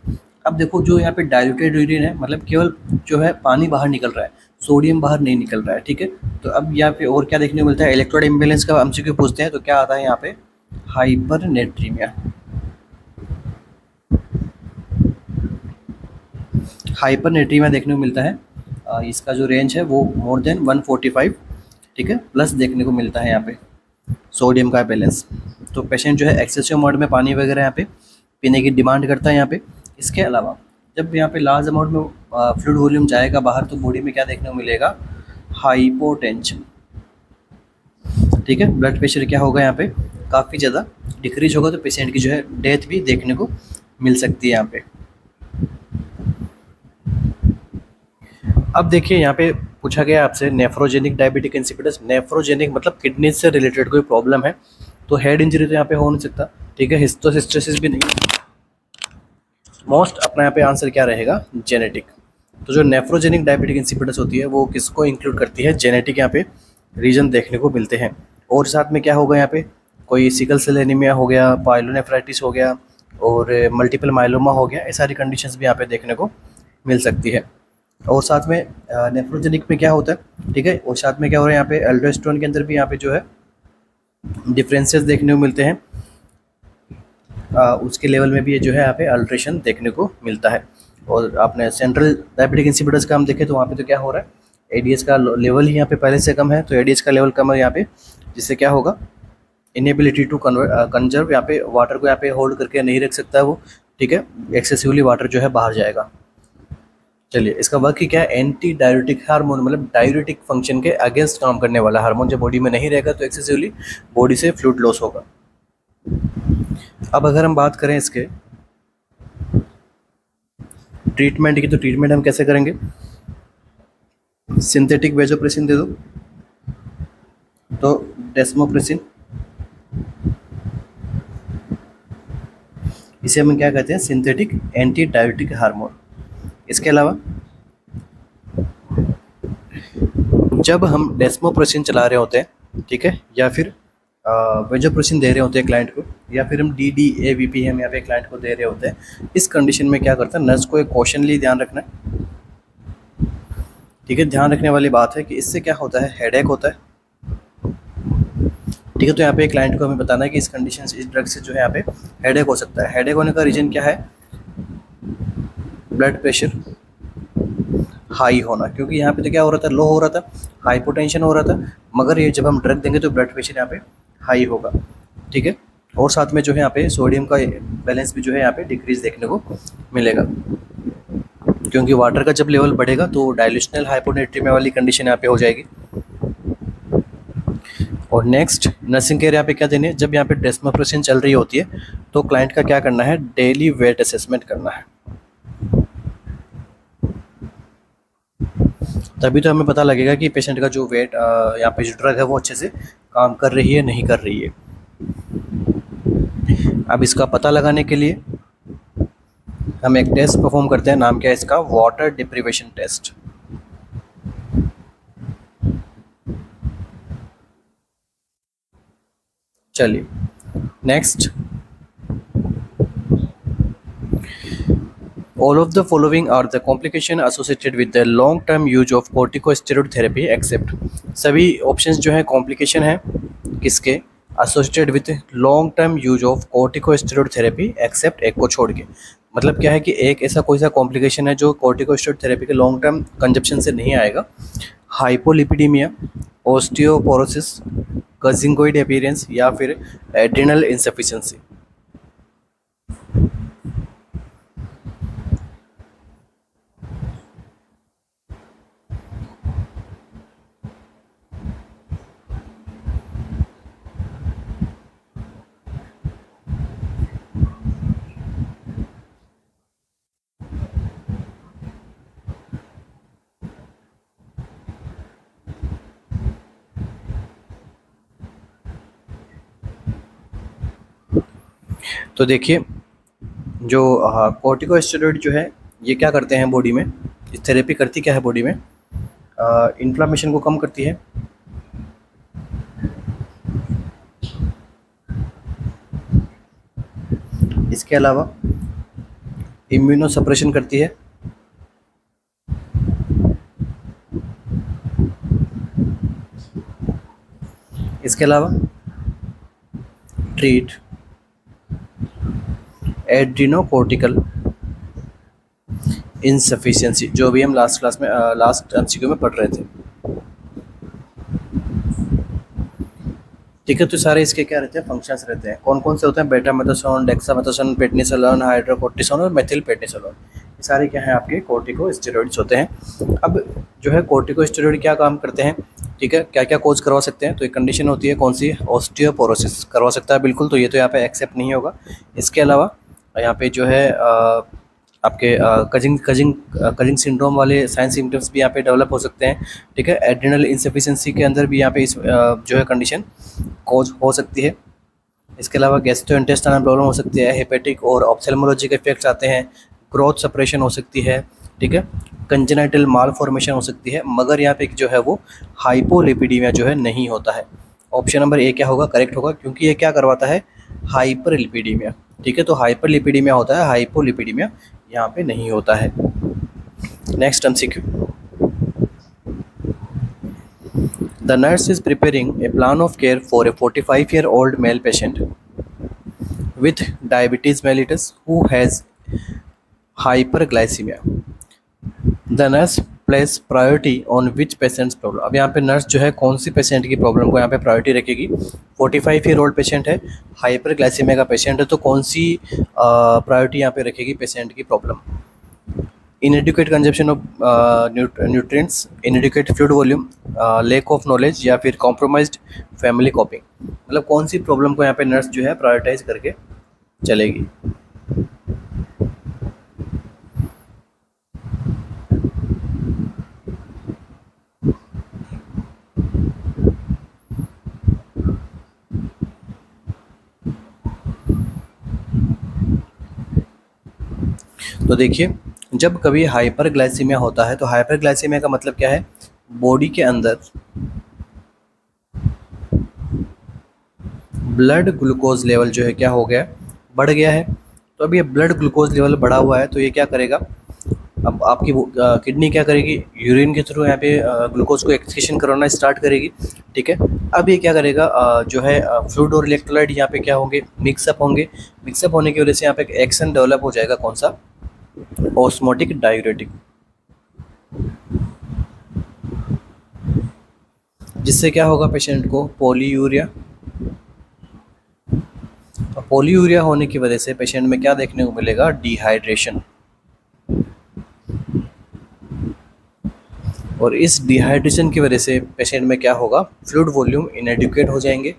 अब देखो जो यहाँ पे डाइल्यूटेड यूरिन है, मतलब केवल जो है पानी बाहर निकल रहा है, सोडियम बाहर नहीं निकल रहा है। ठीक है, तो अब यहाँ पे और क्या देखने को मिलता है, इलेक्ट्रोड इम्बैलेंस का एमसीक्यू पूछते हैं, तो क्या आता है यहाँ पे, हाइपरनेट्रीमिया। हाइपरनेट्रीमिया देखने को मिलता है, इसका जो रेंज है वो मोर देन 145, ठीक है, प्लस देखने को मिलता है यहाँ पे सोडियम का बैलेंस। तो पेशेंट जो है एक्सेसिव अमाउंट में पानी वगैरह यहाँ पे पीने की डिमांड करता है यहाँ पे। इसके अलावा जब यहाँ पे लार्ज अमाउंट में फ्लूइड वॉल्यूम जाएगा बाहर, तो बॉडी में क्या देखने को मिलेगा, हाइपोटेंशन। ठीक है, ब्लड प्रेशर क्या होगा यहाँ पे, काफ़ी ज़्यादा डिक्रीज होगा, तो पेशेंट की जो है डेथ भी देखने को मिल सकती है यहाँ पे। अब देखिए यहाँ पे पूछा गया आपसे नेफ्रोजेनिक डायबिटिक इंसिपिडस। नेफ्रोजेनिक मतलब किडनी से रिलेटेड कोई प्रॉब्लम है, तो हेड इंजरी तो यहाँ पे हो नहीं सकता। ठीक है, हिस्टोसिस्टोसिस भी नहीं। मोस्ट अपना यहाँ पे आंसर क्या रहेगा, जेनेटिक। तो जो नेफ्रोजेनिक डायबिटिक इंसिपिडस होती है वो किसको इंक्लूड करती है, जेनेटिक यहाँ पे रीजन देखने को मिलते हैं। और साथ में क्या होगा यहाँ पे, कोई सिकल सेल एनीमिया हो गया, पाइलोनेफ्राइटिस हो गया और मल्टीपल माइलोमा हो गया, ये सारी कंडीशंस भी यहाँ पे देखने को मिल सकती है। और साथ में नेफ्रोजेनिक में क्या होता है, ठीक है, और साथ में क्या हो रहा है यहाँ पे एल्डोस्टेरोन के अंदर भी यहाँ पे जो है डिफरेंसेस देखने को मिलते हैं। उसके लेवल में भी ये जो है यहाँ पे अल्ट्रेशन देखने को मिलता है। और आपने सेंट्रल डायबिटिक इंसिपिडस का हम देखें तो वहाँ पे तो क्या हो रहा है, एडीएस का लेवल ही यहाँ पे पहले से कम है, तो एडीएस का लेवल कम है यहाँ पे, जिससे क्या होगा, इनेबिलिटी टू कंजर्व, यहाँ पे वाटर को यहाँ पे होल्ड करके नहीं रख सकता है वो, ठीक है, एक्सेसिवली वाटर जो है बाहर जाएगा। चलिए, इसका वर्क ही क्या है, एंटी डाययूरेटिक हार्मोन, मतलब डाययूरेटिक फंक्शन के अगेंस्ट काम करने वाला हार्मोन। जब बॉडी में नहीं रहेगा तो एक्सेसिवली बॉडी से फ्लूइड लॉस होगा। अब अगर हम बात करें इसके ट्रीटमेंट की, तो ट्रीटमेंट हम कैसे करेंगे, सिंथेटिक वेजोप्रेसिन दे दो, तो डेस्मोप्रेसिन, इसे हम क्या कहते हैं, सिंथेटिक एंटी डाययूरेटिक हार्मोन। इसके अलावा जब हम डेस्मोप्रेसिन चला रहे होते हैं, ठीक है, या फिर वेजोप्रेसिन दे रहे होते हैं क्लाइंट को, या फिर हम DDAVP हम यहाँ पे क्लाइंट को दे रहे होते हैं, इस कंडीशन में क्या करता है, नर्स को एक कॉशनली ध्यान रखना है, ठीक है। ध्यान रखने वाली बात है कि इससे क्या होता है, हेडेक होता है, ठीक है। तो यहाँ पे क्लाइंट को हमें बताना है कि इस कंडीशन से, इस ड्रग से जो है यहाँ पे हेडेक हो सकता है। हेडेक होने का रीज़न क्या है, ब्लड प्रेशर हाई होना, क्योंकि यहाँ पे तो क्या हो रहा था, लो हो रहा था, हाइपोटेंशन हो रहा था, मगर ये जब हम ड्रग देंगे तो ब्लड प्रेशर यहाँ पे हाई होगा, ठीक है। और साथ में जो है यहाँ पे सोडियम का बैलेंस भी जो है यहाँ पे डिक्रीज देखने को मिलेगा, क्योंकि वाटर का जब लेवल बढ़ेगा तो डायल्यूशनल हाइपोनेट्रीमिया वाली कंडीशन यहाँ पे हो जाएगी। और नेक्स्ट नर्सिंग केयर यहाँ पे क्या देनी है, जब यहाँ पे डेस्मोप्रेसिन चल रही होती है तो क्लाइंट का क्या करना है, डेली वेट असेसमेंट करना है, तभी तो हमें पता लगेगा कि पेशेंट का जो वेट यहाँ पे जो ड्रग है वो अच्छे से काम कर रही है नहीं कर रही है। अब इसका पता लगाने के लिए हम एक टेस्ट परफॉर्म करते हैं, नाम क्या है इसका, वाटर डिप्रीवेशन टेस्ट। चलिए next, all of the following are the complication associated with the long term use of corticosteroid therapy except, सभी ऑप्शंस जो है कॉम्प्लिकेशन है किसके, associated with long term use of corticosteroid therapy except एक को छोड़ के। मतलब क्या है कि एक ऐसा कोई सा कॉम्प्लिकेशन है जो कॉर्टिकोस्टेरॉइड थेरेपी के लॉन्ग टर्म कंजप्शन से नहीं आएगा, हाइपोलिपिडीमिया, ऑस्टियोपोरोसिस, कजिंगोइड अपीयरेंस या फिर एड्रिनल इंसफिशिएंसी। तो देखिए, जो कॉर्टिकोस्टेरॉइड जो है ये क्या करते हैं बॉडी में, इस थेरेपी करती क्या है बॉडी में, इन्फ्लामेशन को कम करती है, इसके अलावा इम्यूनो सप्रेशन करती है, इसके अलावा ट्रीट एड्रिनोकोर्टिकल इनसफिशिएंसी, जो भी हम लास्ट क्लास में लास्ट एमसीक्यू में पढ़ रहे थे, ठीक है। तो सारे इसके क्या रहते हैं, फंक्शंस रहते हैं। कौन कौन से होते हैं, बेटामेथासोन, डेक्सामेथासोन, पेडनिसोलोन, हाइड्रोकोर्टिसोन और मेथिल पेडनिसोलोन, ये सारे क्या हैं आपके कॉर्टिकोस्टेरॉइड्स होते हैं। अब जो है कॉर्टिकोस्टेरॉइड क्या काम करते हैं, ठीक है, क्या क्या कोज करवा सकते हैं, तो एक कंडीशन होती है कौन सी, ऑस्टियोपोरोसिस करवा सकता है बिल्कुल, तो ये तो यहाँ पे एक्सेप्ट नहीं होगा। इसके अलावा यहाँ पे जो है आपके कजिंग सिंड्रोम वाले साइन सिम्टम्स भी यहाँ पे डेवलप हो सकते हैं, ठीक है। एड्रिनल इंसफिशिएंसी के अंदर भी यहाँ पे इस जो है कंडीशन कोज हो सकती है। इसके अलावा गैस्ट्रोइंटेस्टाइनल प्रॉब्लम हो सकती है, हेपेटिक और ऑप्थेल्मोलॉजी के इफेक्ट्स आते हैं, ग्रोथ सप्रेशन हो सकती है, ठीक है। कंजेनाइटल माल फॉर्मेशन हो सकती है, मगर यहाँ पे जो है वो हाइपोलिपिडीमिया जो है नहीं होता है। ऑप्शन नंबर ए क्या होगा, करेक्ट होगा, क्योंकि ये क्या करवाता है, हाइपरलिपिडीमिया। ठीक है, तो हाइपरलिपिडीमिया होता है, हाइपोलिपिडीमिया यहाँ पे नहीं होता है। Next MCQ, the nurse is preparing A plan of care for a 45-year-old male patient with diabetes mellitus who has hyperglycemia. The nurse place priority on which patient's problem। अब यहाँ पे नर्स जो है कौन सी पेशेंट की problem को यहाँ पे प्रायोरिटी रखेगी। 45-year-old पेशेंट है, हाइपरग्लाइसीमिया का पेशेंट है, तो कौन सी प्रायोरिटी यहाँ पे रखेगी पेशेंट की problem. Inadequate consumption of nutrients, inadequate fluid volume, lack of knowledge, या फिर कॉम्प्रोमाइज्ड फैमिली कॉपिंग। मतलब कौन सी प्रॉब्लम को यहाँ पे नर्स जो है प्रायोरिटाइज करके चलेगी। तो देखिए, जब कभी हाइपरग्लाइसीमिया होता है तो हाइपरग्लाइसीमिया का मतलब क्या है, बॉडी के अंदर ब्लड ग्लूकोज लेवल जो है क्या हो गया, बढ़ गया है। तो अब ये ब्लड ग्लूकोज लेवल बढ़ा हुआ है तो ये क्या करेगा, अब आपकी किडनी क्या करेगी, यूरिन के थ्रू यहाँ पे ग्लूकोज को एक्सक्रीशन करवाना स्टार्ट करेगी। ठीक है, अब ये क्या करेगा, जो है फ्लूइड और इलेक्ट्रोलाइट यहाँ पे क्या होंगे, मिक्सअप होंगे। मिक्सअप होने की वजह से यहाँ पे एक एक्शन डेवलप हो जाएगा, कौन सा, ऑस्मोटिक डायूरेटिक, जिससे क्या होगा पेशेंट को पॉलीयूरिया। पॉलीयूरिया होने की वजह से पेशेंट में क्या देखने को मिलेगा, डिहाइड्रेशन। और इस डिहाइड्रेशन की वजह से पेशेंट में क्या होगा, फ्लूइड वॉल्यूम इनएडिक्वेट हो जाएंगे।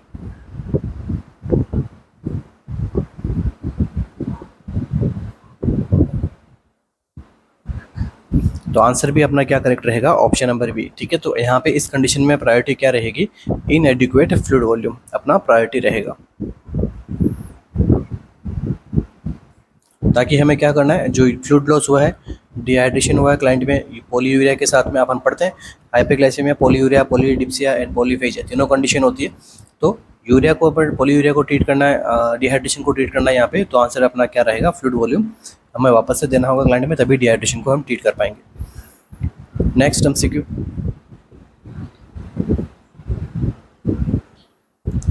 तो आंसर भी अपना क्या करेक्ट रहेगा, ऑप्शन नंबर बी। ठीक है, तो यहाँ पे इस कंडीशन में प्रायोरिटी क्या रहेगी, इनएडिक्वेट फ्लूइड वॉल्यूम अपना प्रायोरिटी रहेगा। ताकि हमें क्या करना है, जो फ्लूइड लॉस हुआ है, डिहाइड्रेशन हुआ है क्लाइंट में, पॉलीयूरिया के साथ में अपन पढ़ते हैं hyperglycaemia, polyuria, polydipsia and polyphagia, तीनों कंडीशन होती है। तो यूरिया को पॉलीयूरिया को ट्रीट करना है, डिहाइड्रेशन को ट्रीट करना है यहाँ पे, तो आंसर अपना क्या रहेगा, फ्लूइड वॉल्यूम हमें वापस से देना होगा क्लाइंट में, तभी डिहाइड्रेशन को हम ट्रीट कर पाएंगे। नेक्स्ट एमसीक्यू,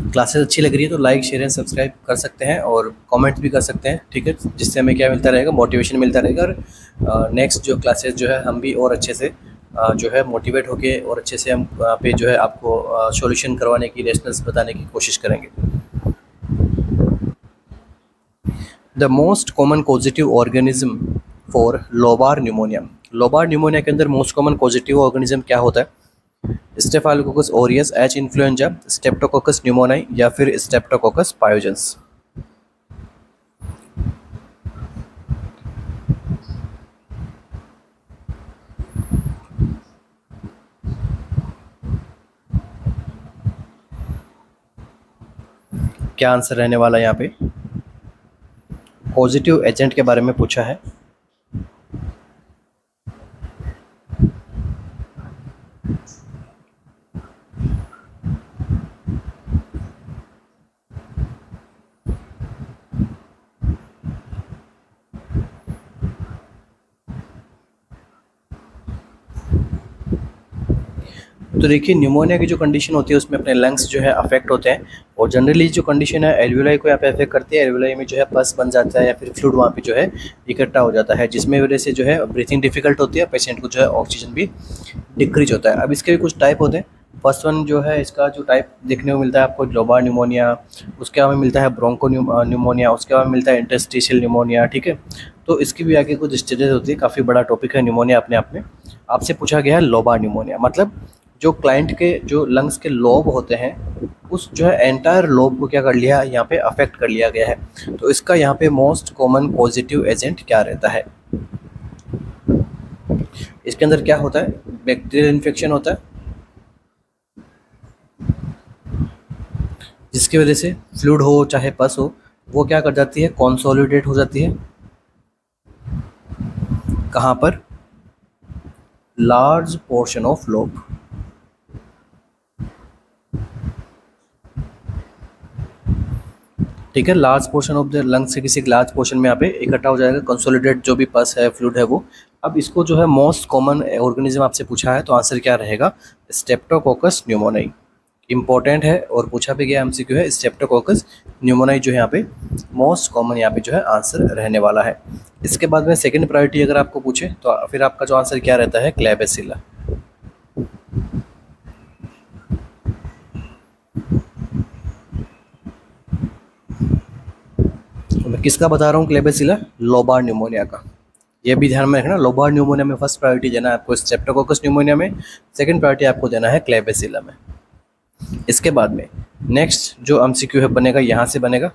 क्लासेस अच्छी लग रही है तो लाइक शेयर एंड सब्सक्राइब कर सकते हैं और कमेंट भी कर सकते हैं। ठीक है, जिससे हमें क्या मिलता रहेगा, मोटिवेशन मिलता रहेगा, और नेक्स्ट जो क्लासेस जो है हम भी और अच्छे से जो है मोटिवेट होके और अच्छे से हम पे जो है आपको सॉल्यूशन करवाने की, रेशनल्स बताने की कोशिश करेंगे। The most common positive organism for lobar pneumonia. Lobar pneumonia के अंदर मोस्ट कॉमन पॉजिटिव ऑर्गेनिज्म क्या होता है, Staphylococcus aureus, H influenza, Streptococcus pneumoniae, या फिर स्टेप्टोकोकस पायोजेंस। क्या आंसर रहने वाला है यहाँ पे, पॉजिटिव एजेंट के बारे में पूछा है। तो देखिए, न्यूमोनिया की जो कंडीशन होती है उसमें अपने लंग्स जो है अफेक्ट होते हैं, और जनरली जो कंडीशन है एल्वियोलाई को यहाँ पे अफेक्ट करती है। एल्वियोलाई में जो है पस बन जाता है या फिर फ्लूइड वहाँ पे जो है इकट्ठा हो जाता है, जिसमें वजह से जो है ब्रीथिंग डिफिकल्ट होती है, पेशेंट को जो है ऑक्सीजन भी डिक्रीज होता है। अब इसके भी कुछ टाइप होते हैं। फर्स्ट वन जो है, इसका जो टाइप देखने को मिलता है आपको, लोबार न्यूमोनिया, उसके बाद में मिलता है ब्रोंको न्यूमोनिया, उसके बाद मिलता है इंटरस्टिशियल न्यूमोनिया। ठीक है, तो इसकी भी आगे कुछ स्टेजेस होती है, काफ़ी बड़ा टॉपिक है न्यूमोनिया अपने आप में। आपसे पूछा गया है लोबार न्यूमोनिया, मतलब जो क्लाइंट के जो लंग्स के लोब होते हैं, उस जो है एंटायर लोब को क्या कर लिया, यहाँ पे अफेक्ट कर लिया गया है। तो इसका यहाँ पे मोस्ट कॉमन पॉजिटिव एजेंट क्या रहता है, इसके अंदर क्या होता है, बैक्टीरियल इन्फेक्शन होता है, जिसकी वजह से फ्लूइड हो चाहे पस हो, वो क्या कर जाती है, कॉन्सोलिडेट हो जाती है। कहाँ पर, लार्ज पोर्शन ऑफ लोब। ठीक है, large portion of the lung से किसी लार्ज पोर्शन में यहाँ पे इकट्ठा हो जाएगा कंसोलिडेट जो भी पस है, फ्लूइड है वो। अब इसको जो है मोस्ट कॉमन ऑर्गेनिज्म आपसे पूछा है तो आंसर क्या रहेगा, स्ट्रेप्टोकोकस न्यूमोनाई। इंपॉर्टेंट है और पूछा भी गया एमसीक्यू है, स्ट्रेप्टोकोकस न्यूमोनाई जो है यहाँ पे मोस्ट कॉमन यहाँ पे जो है आंसर रहने वाला है। इसके बाद में सेकंड प्रायोरिटी अगर आपको पूछे तो फिर आपका जो आंसर क्या रहता है, क्लेबेसिला। मैं किसका बता रहा हूँ क्लेबेसिला, लोबार न्यूमोनिया का। ये भी ध्यान में रखना, लोबार न्यूमोनिया में फर्स्ट प्रायोरिटी देना है आपको स्ट्रेप्टोकोकस न्यूमोनिया में, सेकंड प्रायोरिटी आपको देना है क्लेबेसिला में। इसके बाद में नेक्स्ट जो एमसीक्यू है बनेगा, यहाँ से बनेगा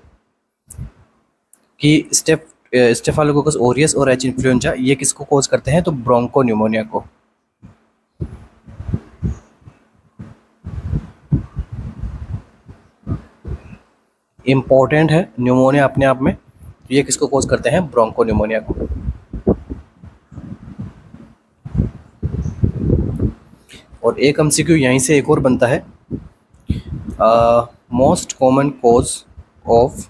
कि स्टेफालोकोकस ओरियस और एच इन्फ्लुएंजा ये किसको कोज करते हैं, तो ब्रोंको न्यूमोनिया को। इंपॉर्टेंट है न्यूमोनिया अपने आप में, तो ये किसको कोज करते हैं, ब्रोंको न्यूमोनिया को। और एक एमसीक्यू यहीं से एक और बनता है, most common cause of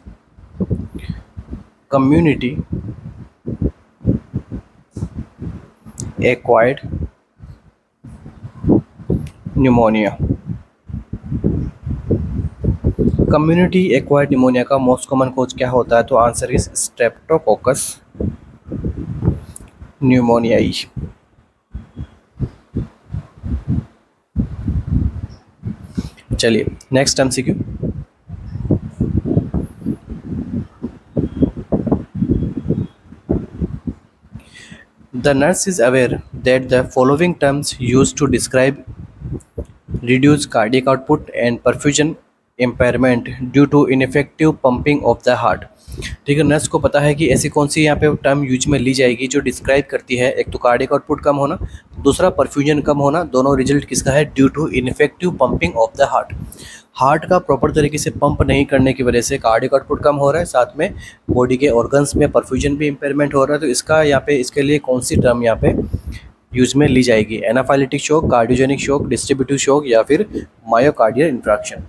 community acquired pneumonia. Community acquired pneumonia का मोस्ट कॉमन कोज क्या होता है, तो आंसर इज स्ट्रेप्टोकोकस न्यूमोनियाई। चलिए next MCQ, the nurse is aware that the following terms used to describe reduced cardiac output and perfusion impairment due to ineffective pumping of the heart। ठीक है, nurse को पता है कि ऐसी कौन सी यहाँ पे टर्म यूज में ली जाएगी जो डिस्क्राइब करती है, एक तो कार्डियक आउटपुट कम होना, दूसरा परफ्यूजन कम होना, दोनों रिजल्ट किसका है, due to ineffective pumping of the heart. Heart का प्रॉपर तरीके से पंप नहीं करने की वजह से कार्डियक आउटपुट कम हो रहा है, साथ में बॉडी के ऑर्गन्स में परफ्यूजन भी इम्पेयरमेंट हो रहा है। तो इसका यहाँ पे इसके लिए कौन सी टर्म यहाँ पे यूज में ली जाएगी, anaphylactic shock, cardiogenic shock, distributive shock या फिर मायोकार्डियल इंफ्रैक्शन।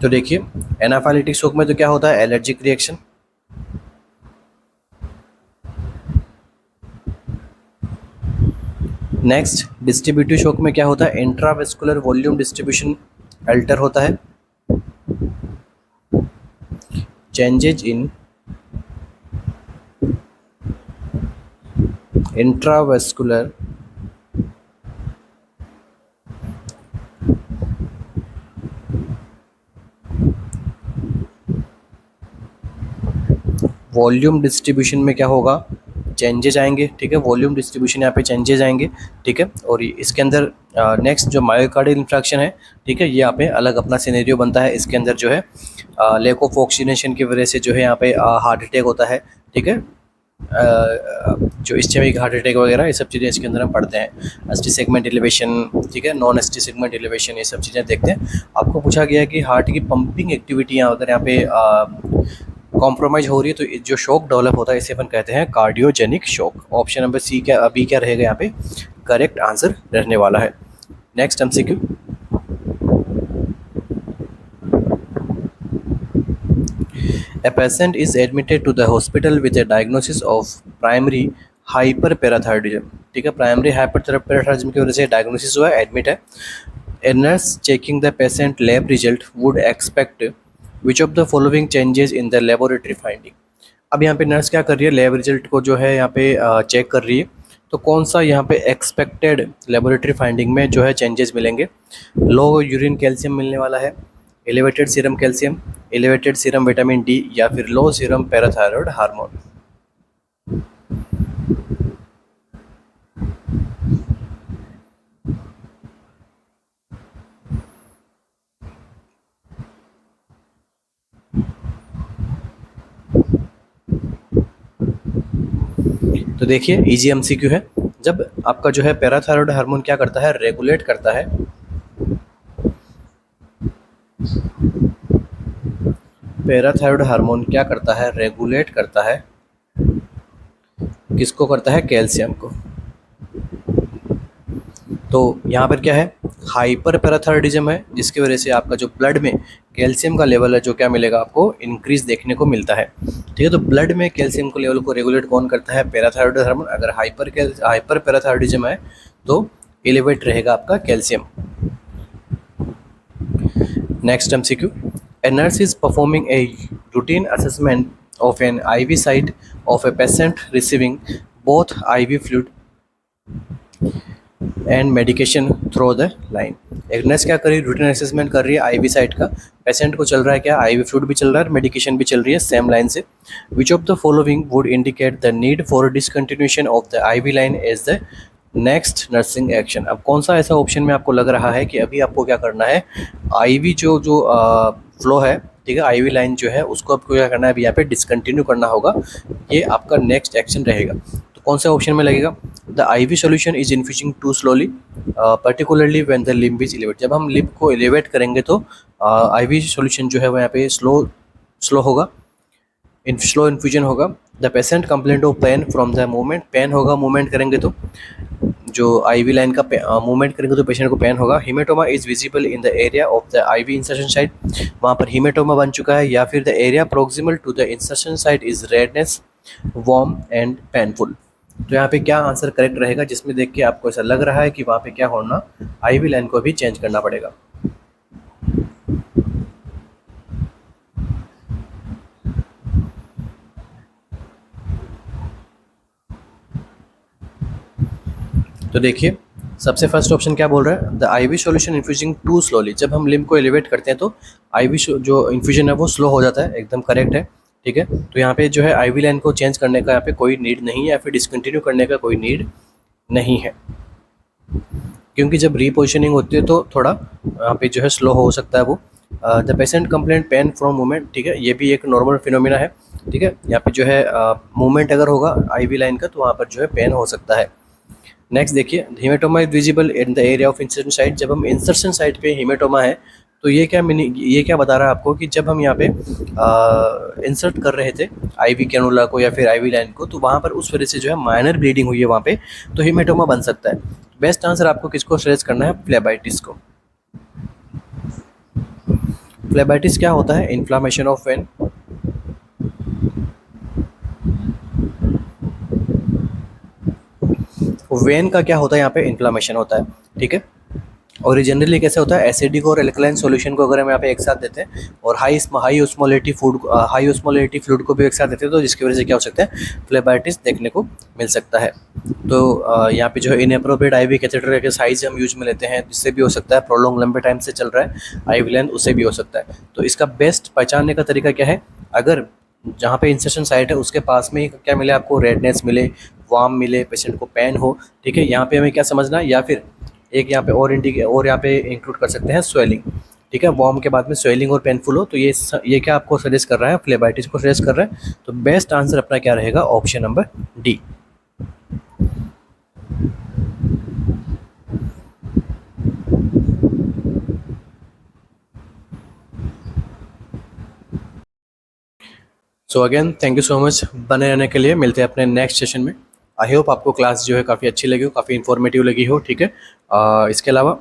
तो देखिए एनाफाइलेटिक शॉक में तो क्या होता है, allergic reaction. Next distributive shock में क्या होता है, इंट्रावेस्कुलर वॉल्यूम डिस्ट्रीब्यूशन अल्टर होता है, changes in intravascular volume distribution में क्या होगा, चेंजेज आएंगे। ठीक है, वॉल्यूम डिस्ट्रीब्यूशन यहाँ पे चेंजेज आएंगे। ठीक है, और इसके अंदर नेक्स्ट जो मायोकार्डियल इंफ्रैक्शन है, ठीक है, ये यहाँ पे अलग अपना सिनेरियो बनता है। इसके अंदर जो है लैक ऑफ ऑक्सीजनेशन की वजह से जो है यहाँ पे हार्ट अटैक होता है। ठीक है, जो इस्चेमिक हार्ट अटैक वगैरह ये सब चीज़ें इसके अंदर हम पढ़ते हैं, एसटी सेगमेंट एलिवेशन, ठीक है, नॉन एसटी सेगमेंट एलिवेशन, ये सब चीज़ें देखते हैं। आपको पूछा गया है कि हार्ट की पंपिंग एक्टिविटी अगर यहाँ पे कॉम्प्रोमाइज हो रही है तो जो शॉक डेवलप होता है इसे अपन कहते हैं cardiogenic shock. Option number C क्या बी क्या रहेगा यहाँ पे करेक्ट आंसर रहने वाला है। Next MCQ, a patient is admitted to the hospital with a diagnosis of primary hyperparathyroidism। ठीक है, प्राइमरी हाइपरपैराथायरॉयडिज्म की वजह से डायग्नोसिस हुआ है, एडमिट है। A nurse checking the patient lab result would expect which of the following changes in the laboratory finding। अब यहाँ पे नर्स क्या कर रही है, लैब रिजल्ट को जो है यहाँ पे चेक कर रही है, तो कौन सा यहाँ पे एक्सपेक्टेड लेबोरेटरी फाइंडिंग में जो है चेंजेस मिलेंगे। लो यूरिन कैल्शियम मिलने वाला है, elevated serum calcium, elevated serum vitamin D या फिर लो सीरम पैराथायरॉयड हार्मोन। तो देखिए इजी एमसीक्यू है, जब आपका जो है पैराथायरॉयड हार्मोन क्या करता है, रेगुलेट करता है, पैराथायरॉयड हार्मोन क्या करता है, रेगुलेट करता है, किसको करता है, कैल्शियम को। तो यहाँ पर क्या है, हाइपर पैराथायरॉयडिज्म है, जिसकी वजह से आपका जो ब्लड में कैल्शियम का लेवल है जो क्या मिलेगा आपको, इंक्रीज देखने को मिलता है। ठीक है, तो ब्लड में कैल्शियम को लेवल को रेगुलेट कौन करता है, पैराथायरॉयड हार्मोन। अगर हाइपर पैराथायरॉयडिज्म है तो एलिवेट रहेगा आपका calcium. Next MCQ, a nurse is performing a routine assessment of an IV site of a patient receiving both IV fluid and medication through the line. एक nurse क्या कर रही है, रूटीन असेसमेंट कर रही है आईवी साइट का, patient को चल रहा है क्या, आईवी फ्लूइड भी चल रहा है, मेडिकेशन भी चल रही है सेम लाइन से। Which of the following would indicate the need for discontinuation of the IV line as the next nursing action. अब कौन सा ऐसा ऑप्शन में आपको लग रहा है कि अभी आपको क्या करना है, आईवी जो जो फ्लो है, ठीक है, आईवी लाइन जो है उसको आपको क्या करना है, अभी यहाँ पे डिसकंटिन्यू करना होगा, ये आपका नेक्स्ट एक्शन रहेगा। तो कौन से ऑप्शन में लगेगा, the IV solution is infusing too slowly particularly when the limb is elevate. जब हम लिम्ब को एलिवेट करेंगे तो आईवी सोल्यूशन जो है वो यहाँ पे स्लो होगा, स्लो इन्फ्यूजन होगा। The patient complaint of pain from the movement, pain होगा मूवमेंट करेंगे तो, जो आईवी लाइन का मूवमेंट करेंगे तो पेशेंट को पेन होगा। Haematoma is visible in the area of the IV insertion site, वहाँ पर हीमेटोमा बन चुका है, या फिर the area proximal to the insertion site is redness, warm and painful. तो यहाँ पे क्या आंसर करेक्ट रहेगा, जिसमें देख के आपको ऐसा लग रहा है कि वहाँ पे क्या होना, आईवी लाइन को भी चेंज करना पड़ेगा। तो देखिए सबसे फर्स्ट ऑप्शन क्या बोल रहा है, the IV solution infusing too slowly. जब हम लिम्ब को एलिवेट करते हैं तो आईवी जो इन्फ्यूजन है वो स्लो हो जाता है, एकदम करेक्ट है। ठीक है, तो यहाँ पे जो है आईवी लाइन को चेंज करने का यहाँ पे कोई नीड नहीं है, या फिर डिसकंटिन्यू करने का कोई नीड नहीं है, क्योंकि जब रीपोजिशनिंग होती है तो थोड़ा यहाँ पे जो है स्लो हो सकता है वो। The patient complaint pain from movement, ठीक है, ये भी एक नॉर्मल फिनोमिना है। ठीक है, यहाँ पे जो है मूवमेंट अगर होगा आईवी लाइन का तो वहाँ पर जो है पेन हो सकता है। नेक्स्ट देखिए, haematoma is visible in the area of insertion site. जब हम इंसर्शन साइट पे हीमेटोमा है तो ये क्या बता रहा है आपको कि जब हम यहाँ पे इंसर्ट कर रहे थे आईवी कैनुला को या फिर आईवी लाइन को, तो वहाँ पर उस वजह से जो है माइनर ब्लीडिंग हुई है वहाँ पे, तो हीमेटोमा बन सकता है। बेस्ट आंसर आपको किसको सजेस्ट करना है, फ्लेबाइटिस को। फ्लेबाइटिस क्या होता है, इन्फ्लामेशन ऑफ वेन, वेन का क्या होता है यहाँ पे, इन्फ्लामेशन होता है। ठीक है, और ये जनरली कैसे होता है, एसिडिक और एल्कलाइन सॉल्यूशन को अगर हम यहाँ पे एक साथ देते हैं और हाई ओस्मोलेटिक फ्लूइड को भी एक साथ देते हैं, तो जिसकी वजह से क्या हो सकता है, फ्लेबाइटिस देखने को मिल सकता है। तो यहाँ पे जो है इनएप्रोप्रिएट आईवी कैथेटर के साइज हम यूज में लेते हैं, जिससे भी हो सकता है, प्रोलॉन्ग लंबे टाइम से चल रहा है आईवी लाइन, उससे भी हो सकता है। तो इसका बेस्ट पहचानने का तरीका क्या है, अगर जहाँ पे इंसर्शन साइट है उसके पास में ही क्या मिले आपको, रेडनेस मिले, वार्म मिले, पेशेंट को पेन हो, ठीक है, यहाँ पे हमें क्या समझना है, या फिर एक यहाँ पे और यहाँ पे इंक्लूड कर सकते हैं स्वेलिंग। ठीक है, वार्म के बाद में स्वेलिंग और पेनफुल हो, तो ये क्या आपको सजेस्ट कर रहा है, फ्लेबाइटिस को सजेस्ट कर रहा है। तो बेस्ट आंसर अपना क्या रहेगा, option number D. So again thank you so much बने रहने के लिए, मिलते हैं अपने नेक्स्ट सेशन में। आई होप आपको क्लास जो है काफ़ी अच्छी लगी हो, काफ़ी इन्फॉर्मेटिव लगी हो। ठीक है, इसके अलावा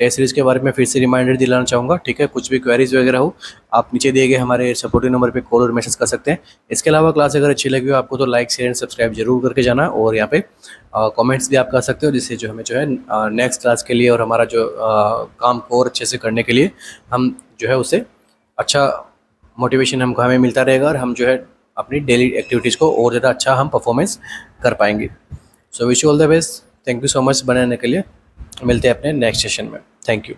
टेस्ट सीरीज़ के बारे में फिर से रिमाइंडर दिलाना चाहूँगा। ठीक है, कुछ भी क्वेरीज वगैरह हो आप नीचे दिए गए हमारे सपोर्टिव नंबर पे कॉल और मैसेज कर सकते हैं। इसके अलावा क्लास अगर अच्छी लगी हो आपको तो लाइक शेयर एंड सब्सक्राइब जरूर करके जाना, और यहाँ पे कमेंट्स भी आप कर सकते हो, जिससे जो हमें जो है नेक्स्ट क्लास के लिए और हमारा जो काम को और अच्छे से करने के लिए हम जो है उसे अच्छा मोटिवेशन हमें मिलता रहेगा, और हम जो है अपनी डेली एक्टिविटीज़ को और ज़्यादा अच्छा हम परफॉर्मेंस कर पाएंगे। So wish you all the best, thank you so much बने रहने के लिए, मिलते हैं अपने नेक्स्ट सेशन में। Thank you.